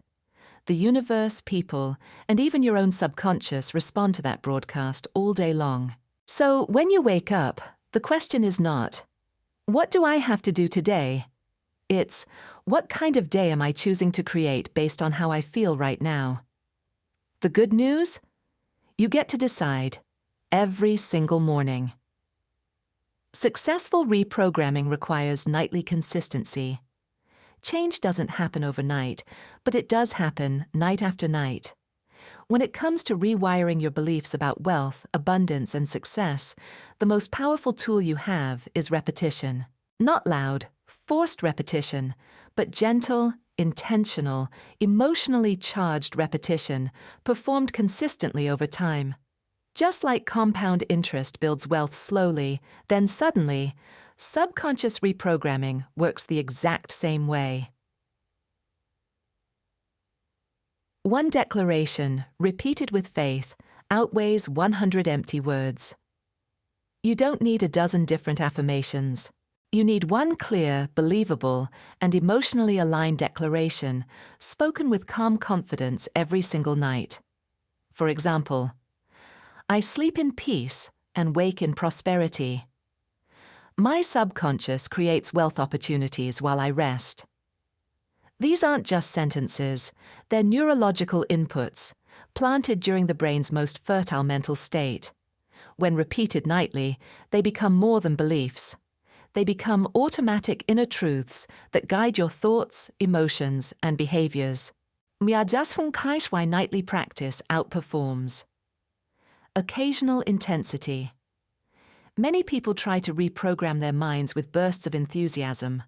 The universe, people, and even your own subconscious respond to that broadcast all day long. So when you wake up, the question is not, what do I have to do today? It's, what kind of day am I choosing to create based on how I feel right now? The good news? You get to decide every single morning. Successful reprogramming requires nightly consistency. Change doesn't happen overnight, but it does happen night after night. When it comes to rewiring your beliefs about wealth, abundance, and success, the most powerful tool you have is repetition. Not loud, forced repetition, but gentle, intentional, emotionally charged repetition performed consistently over time. Just like compound interest builds wealth slowly, then suddenly, subconscious reprogramming works the exact same way. One declaration, repeated with faith, outweighs 100 empty words. You don't need a dozen different affirmations. You need one clear, believable, and emotionally aligned declaration, spoken with calm confidence every single night. For example, I sleep in peace and wake in prosperity. My subconscious creates wealth opportunities while I rest. These aren't just sentences, they're neurological inputs, planted during the brain's most fertile mental state. When repeated nightly, they become more than beliefs. They become automatic inner truths that guide your thoughts, emotions, and behaviors. Why nightly practice outperforms. Occasional intensity. Many people try to reprogram their minds with bursts of enthusiasm.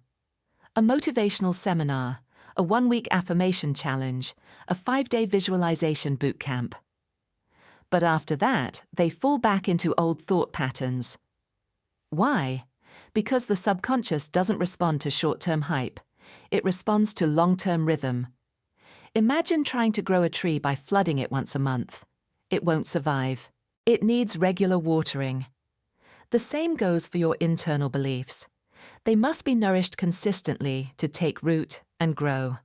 A motivational seminar, a 1-week affirmation challenge, a 5-day visualization boot camp. But after that, they fall back into old thought patterns. Why? Because the subconscious doesn't respond to short-term hype. It responds to long-term rhythm. Imagine trying to grow a tree by flooding it once a month. It won't survive. It needs regular watering. The same goes for your internal beliefs. They must be nourished consistently to take root and grow.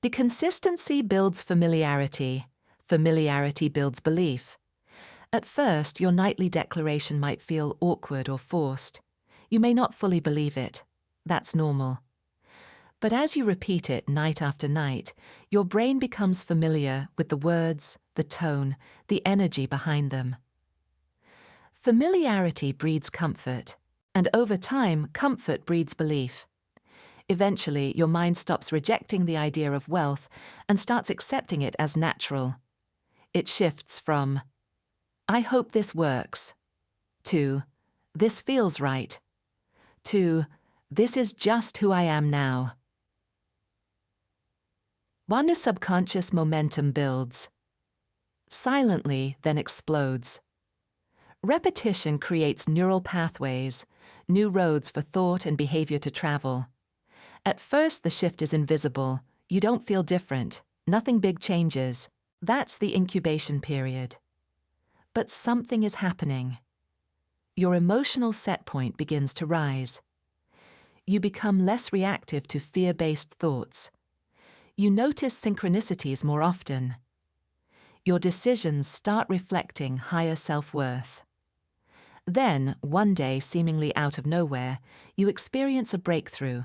The consistency builds familiarity. Familiarity builds belief. At first, your nightly declaration might feel awkward or forced. You may not fully believe it. That's normal. But as you repeat it night after night, your brain becomes familiar with the words, the tone, the energy behind them. Familiarity breeds comfort, and over time, comfort breeds belief. Eventually, your mind stops rejecting the idea of wealth and starts accepting it as natural. It shifts from, I hope this works, to, this feels right, to, this is just who I am now. One subconscious momentum builds. Silently, then explodes. Repetition creates neural pathways, new roads for thought and behavior to travel. At first, the shift is invisible. You don't feel different. Nothing big changes. That's the incubation period. But something is happening. Your emotional set point begins to rise. You become less reactive to fear-based thoughts. You notice synchronicities more often. Your decisions start reflecting higher self-worth. Then, one day, seemingly out of nowhere, you experience a breakthrough,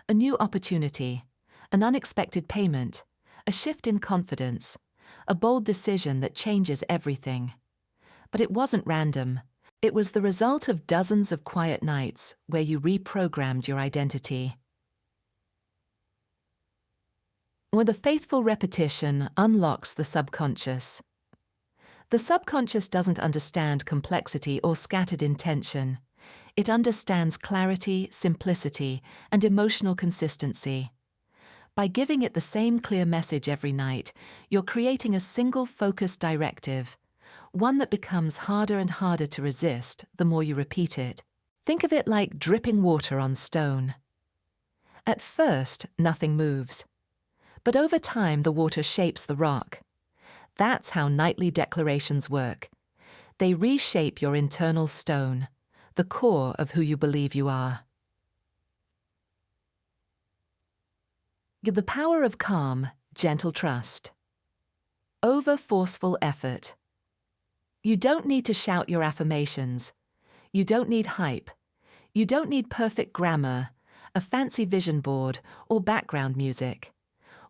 a new opportunity, an unexpected payment, a shift in confidence, a bold decision that changes everything. But it wasn't random. It was the result of dozens of quiet nights where you reprogrammed your identity. Or the faithful repetition unlocks the subconscious. The subconscious doesn't understand complexity or scattered intention. It understands clarity, simplicity, and emotional consistency. By giving it the same clear message every night, you're creating a single focused directive, one that becomes harder and harder to resist the more you repeat it. Think of it like dripping water on stone. At first, nothing moves. But over time, the water shapes the rock. That's how nightly declarations work. They reshape your internal stone, the core of who you believe you are. The power of calm, gentle trust. Over forceful effort. You don't need to shout your affirmations. You don't need hype. You don't need perfect grammar, a fancy vision board, or background music.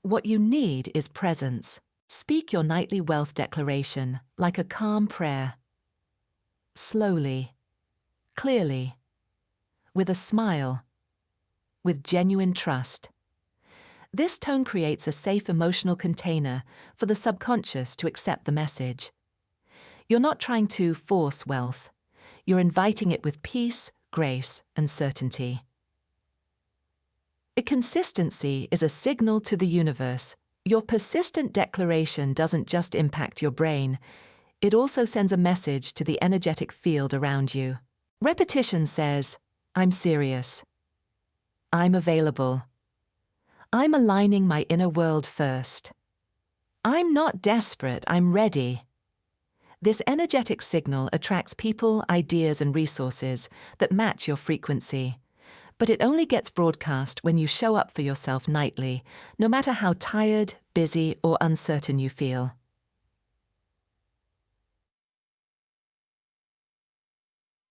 What you need is presence. Speak your nightly wealth declaration like a calm prayer. Slowly, clearly, with a smile, with genuine trust. This tone creates a safe emotional container for the subconscious to accept the message. You're not trying to force wealth. You're inviting it with peace, grace, and certainty. Consistency is a signal to the universe. Your persistent declaration doesn't just impact your brain, it also sends a message to the energetic field around you. Repetition says, I'm serious. I'm available. I'm aligning my inner world first. I'm not desperate, I'm ready. This energetic signal attracts people, ideas, and resources that match your frequency. But it only gets broadcast when you show up for yourself nightly, no matter how tired, busy, or uncertain you feel.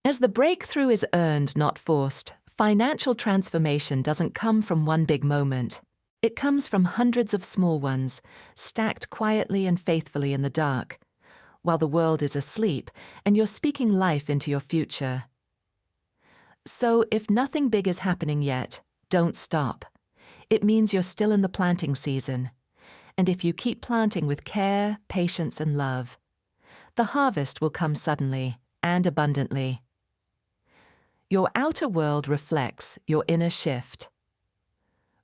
As the breakthrough is earned, not forced, financial transformation doesn't come from one big moment. It comes from hundreds of small ones, stacked quietly and faithfully in the dark, while the world is asleep and you're speaking life into your future. So if nothing big is happening yet, don't stop. It means you're still in the planting season. And if you keep planting with care, patience, and love, the harvest will come suddenly and abundantly. Your outer world reflects your inner shift.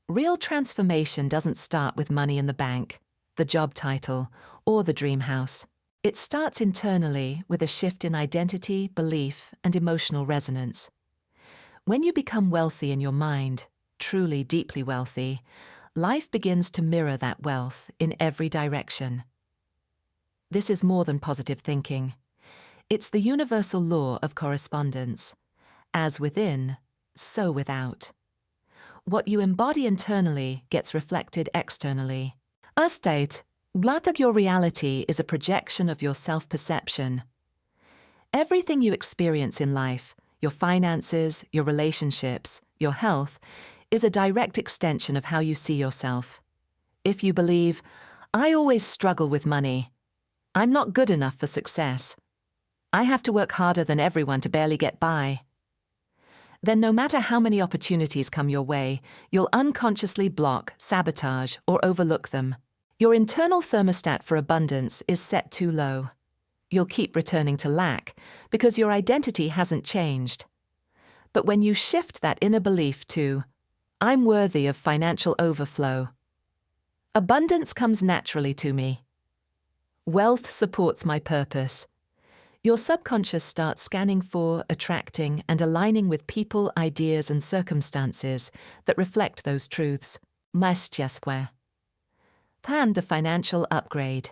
Real transformation doesn't start with money in the bank, the job title, or the dream house. It starts internally with a shift in identity, belief, and emotional resonance. When you become wealthy in your mind, truly deeply wealthy, life begins to mirror that wealth in every direction. This is more than positive thinking. It's the universal law of correspondence. As within, so without. What you embody internally gets reflected externally. State, your reality is a projection of your self-perception. Everything you experience in life, your finances, your relationships, your health, is a direct extension of how you see yourself. If you believe, I always struggle with money, I'm not good enough for success, I have to work harder than everyone to barely get by, then no matter how many opportunities come your way, you'll unconsciously block, sabotage, or overlook them. Your internal thermostat for abundance is set too low. You'll keep returning to lack because your identity hasn't changed. But when you shift that inner belief to, I'm worthy of financial overflow, abundance comes naturally to me. Wealth supports my purpose. Your subconscious starts scanning for, attracting, and aligning with people, ideas, and circumstances that reflect those truths. Plan the financial upgrade.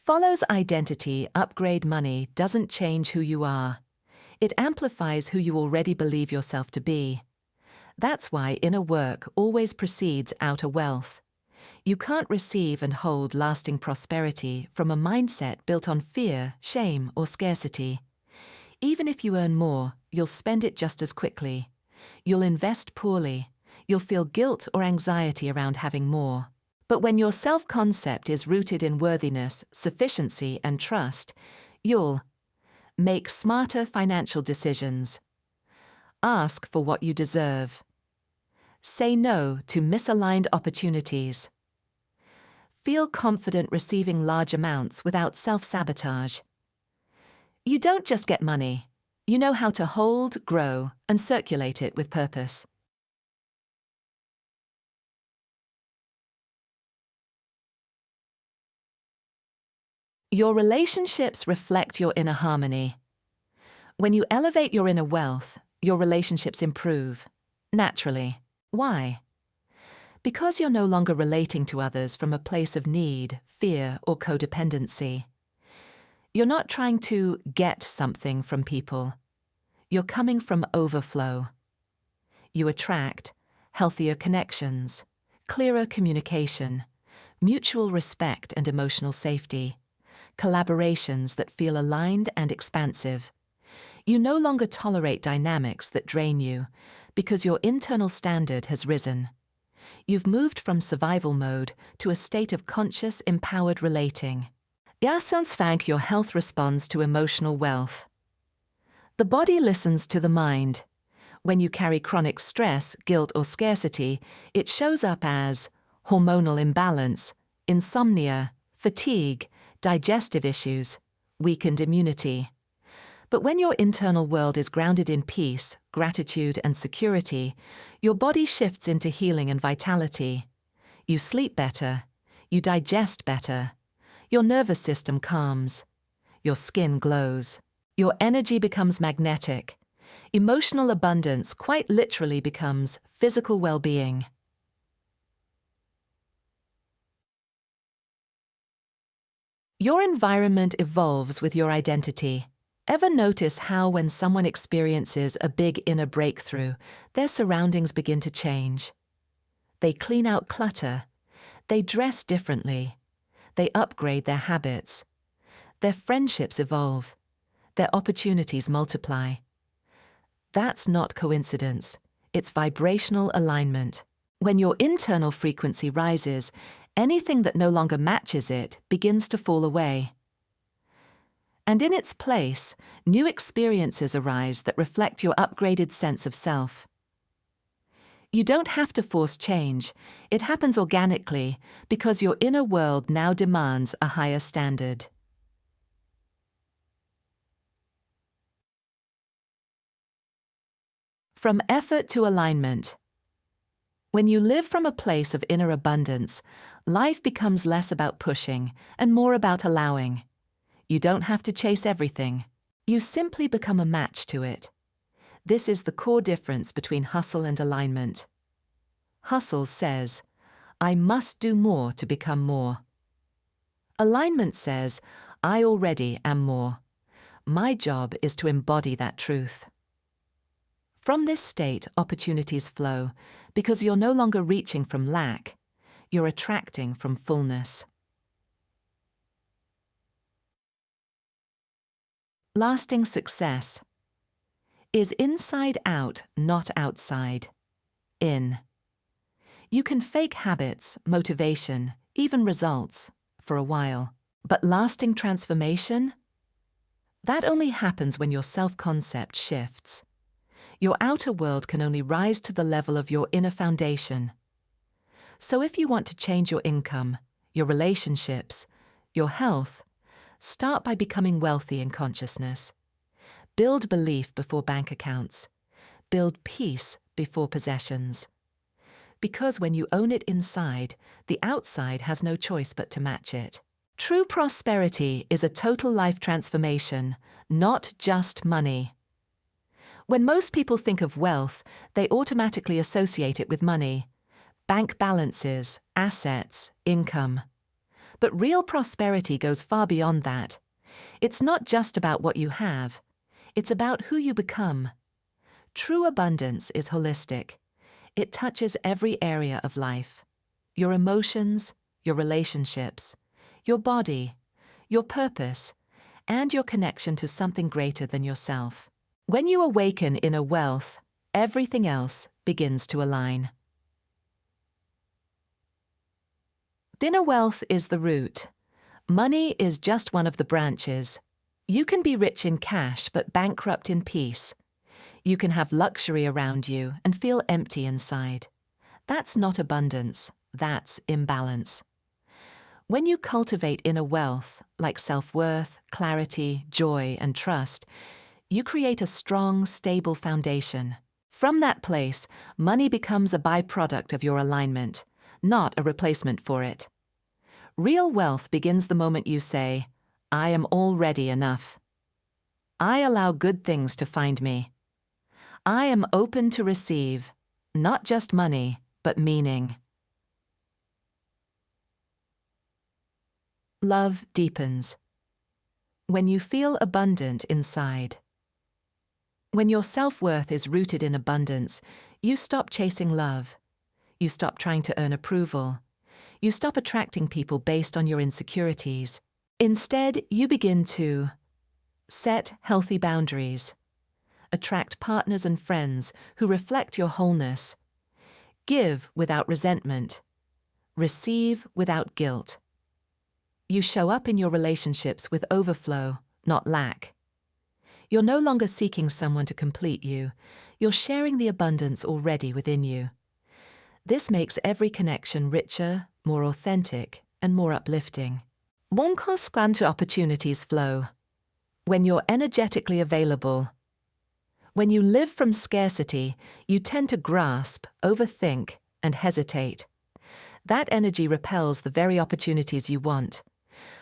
Follows identity, upgrade money doesn't change who you are. It amplifies who you already believe yourself to be. That's why inner work always precedes outer wealth. You can't receive and hold lasting prosperity from a mindset built on fear, shame, or scarcity. Even if you earn more, you'll spend it just as quickly. You'll invest poorly. You'll feel guilt or anxiety around having more. But when your self-concept is rooted in worthiness, sufficiency, and trust, you'll make smarter financial decisions. Ask for what you deserve. Say no to misaligned opportunities. Feel confident receiving large amounts without self-sabotage. You don't just get money. You know how to hold, grow, and circulate it with purpose. Your relationships reflect your inner harmony. When you elevate your inner wealth, your relationships improve, naturally. Why? Because you're no longer relating to others from a place of need, fear, or codependency. You're not trying to get something from people. You're coming from overflow. You attract healthier connections, clearer communication, mutual respect and emotional safety, collaborations that feel aligned and expansive. You no longer tolerate dynamics that drain you because your internal standard has risen. You've moved from survival mode to a state of conscious, empowered relating. Your health responds to emotional wealth. The body listens to the mind. When you carry chronic stress, guilt, or scarcity, it shows up as hormonal imbalance, insomnia, fatigue, digestive issues, weakened immunity. But when your internal world is grounded in peace, gratitude, and security, your body shifts into healing and vitality. You sleep better. You digest better. Your nervous system calms. Your skin glows. Your energy becomes magnetic. Emotional abundance quite literally becomes physical well-being. Your environment evolves with your identity. Ever notice how when someone experiences a big inner breakthrough, their surroundings begin to change? They clean out clutter. They dress differently. They upgrade their habits. Their friendships evolve. Their opportunities multiply. That's not coincidence. It's vibrational alignment. When your internal frequency rises, anything that no longer matches it begins to fall away. And in its place, new experiences arise that reflect your upgraded sense of self. You don't have to force change. It happens organically because your inner world now demands a higher standard. From effort to alignment. When you live from a place of inner abundance, life becomes less about pushing and more about allowing. You don't have to chase everything. You simply become a match to it. This is the core difference between hustle and alignment. Hustle says, I must do more to become more. Alignment says, I already am more. My job is to embody that truth. From this state, opportunities flow because you're no longer reaching from lack. You're attracting from fullness. Lasting success is inside out, not outside. In. You can fake habits, motivation, even results for a while. But lasting transformation? That only happens when your self-concept shifts. Your outer world can only rise to the level of your inner foundation. So if you want to change your income, your relationships, your health, start by becoming wealthy in consciousness. Build belief before bank accounts. Build peace before possessions. Because when you own it inside, the outside has no choice but to match it. True prosperity is a total life transformation, not just money. When most people think of wealth, they automatically associate it with money, bank balances, assets, income. But real prosperity goes far beyond that. It's not just about what you have. It's about who you become. True abundance is holistic. It touches every area of life. Your emotions, your relationships, your body, your purpose, and your connection to something greater than yourself. When you awaken inner wealth, everything else begins to align. Inner wealth is the root. Money is just one of the branches. You can be rich in cash but bankrupt in peace. You can have luxury around you and feel empty inside. That's not abundance, that's imbalance. When you cultivate inner wealth, like self-worth, clarity, joy, and trust, you create a strong, stable foundation. From that place, money becomes a byproduct of your alignment, not a replacement for it. Real wealth begins the moment you say, I am already enough. I allow good things to find me. I am open to receive, not just money, but meaning. Love deepens. When you feel abundant inside. When your self-worth is rooted in abundance, you stop chasing love. You stop trying to earn approval. You stop attracting people based on your insecurities. Instead, you begin to set healthy boundaries, attract partners and friends who reflect your wholeness, give without resentment, receive without guilt. You show up in your relationships with overflow, not lack. You're no longer seeking someone to complete you. You're sharing the abundance already within you. This makes every connection richer, more authentic, and more uplifting. When consequent opportunities flow, when you're energetically available, when you live from scarcity, you tend to grasp, overthink, and hesitate. That energy repels the very opportunities you want.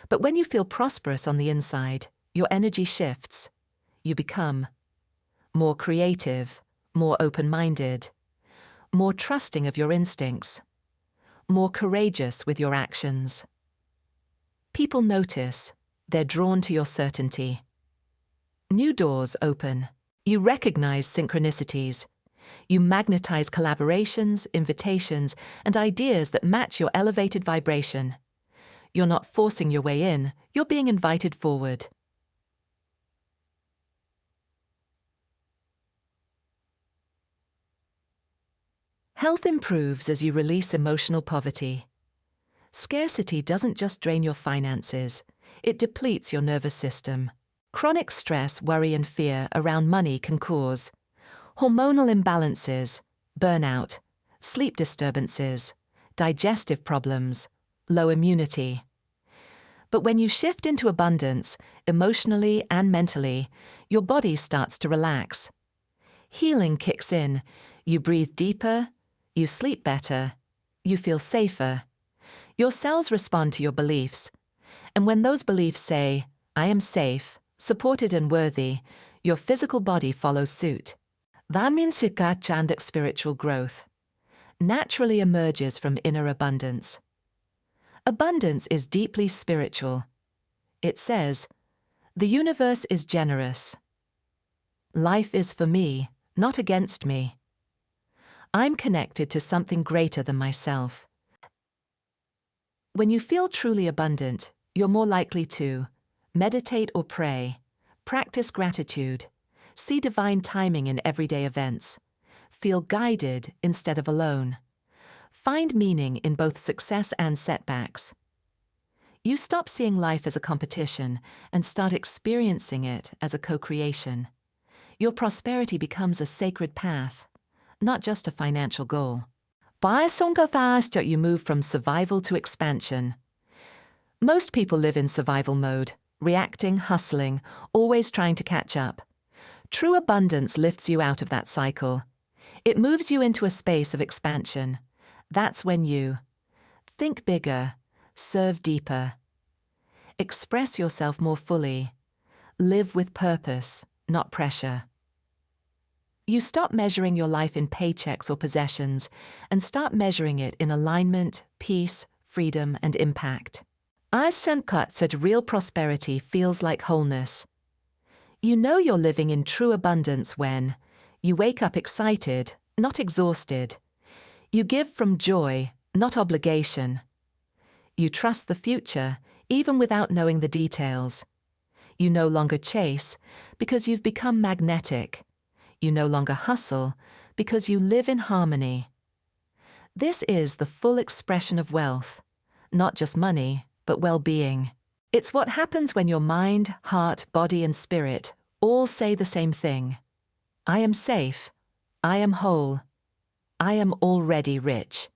But when you feel prosperous on the inside, your energy shifts. You become more creative, more open-minded, more trusting of your instincts, more courageous with your actions. People notice, they're drawn to your certainty. New doors open. You recognize synchronicities. You magnetize collaborations, invitations, and ideas that match your elevated vibration. You're not forcing your way in, you're being invited forward. Health improves as you release emotional poverty. Scarcity doesn't just drain your finances, it depletes your nervous system. Chronic stress, worry, and fear around money can cause hormonal imbalances, burnout, sleep disturbances, digestive problems, low immunity. But when you shift into abundance, emotionally and mentally, your body starts to relax. Healing kicks in. You breathe deeper, you sleep better, you feel safer. Your cells respond to your beliefs. And when those beliefs say, I am safe, supported and worthy, your physical body follows suit. That means that spiritual growth naturally emerges from inner abundance. Abundance is deeply spiritual. It says, the universe is generous. Life is for me, not against me. I'm connected to something greater than myself. When you feel truly abundant, you're more likely to meditate or pray, practice gratitude, see divine timing in everyday events, feel guided instead of alone, find meaning in both success and setbacks. You stop seeing life as a competition and start experiencing it as a co-creation. Your prosperity becomes a sacred path, not just a financial goal. By so fast that you move from survival to expansion. Most people live in survival mode, reacting, hustling, always trying to catch up. True abundance lifts you out of that cycle. It moves you into a space of expansion. That's when you think bigger, serve deeper, express yourself more fully, live with purpose, not pressure. You stop measuring your life in paychecks or possessions and start measuring it in alignment, peace, freedom, and impact. At real prosperity feels like wholeness. You know you're living in true abundance when you wake up excited, not exhausted. You give from joy, not obligation. You trust the future, even without knowing the details. You no longer chase, because you've become magnetic. You no longer hustle, because you live in harmony. This is the full expression of wealth, not just money, but well-being. It's what happens when your mind, heart, body, and spirit all say the same thing. I am safe. I am whole. I am already rich.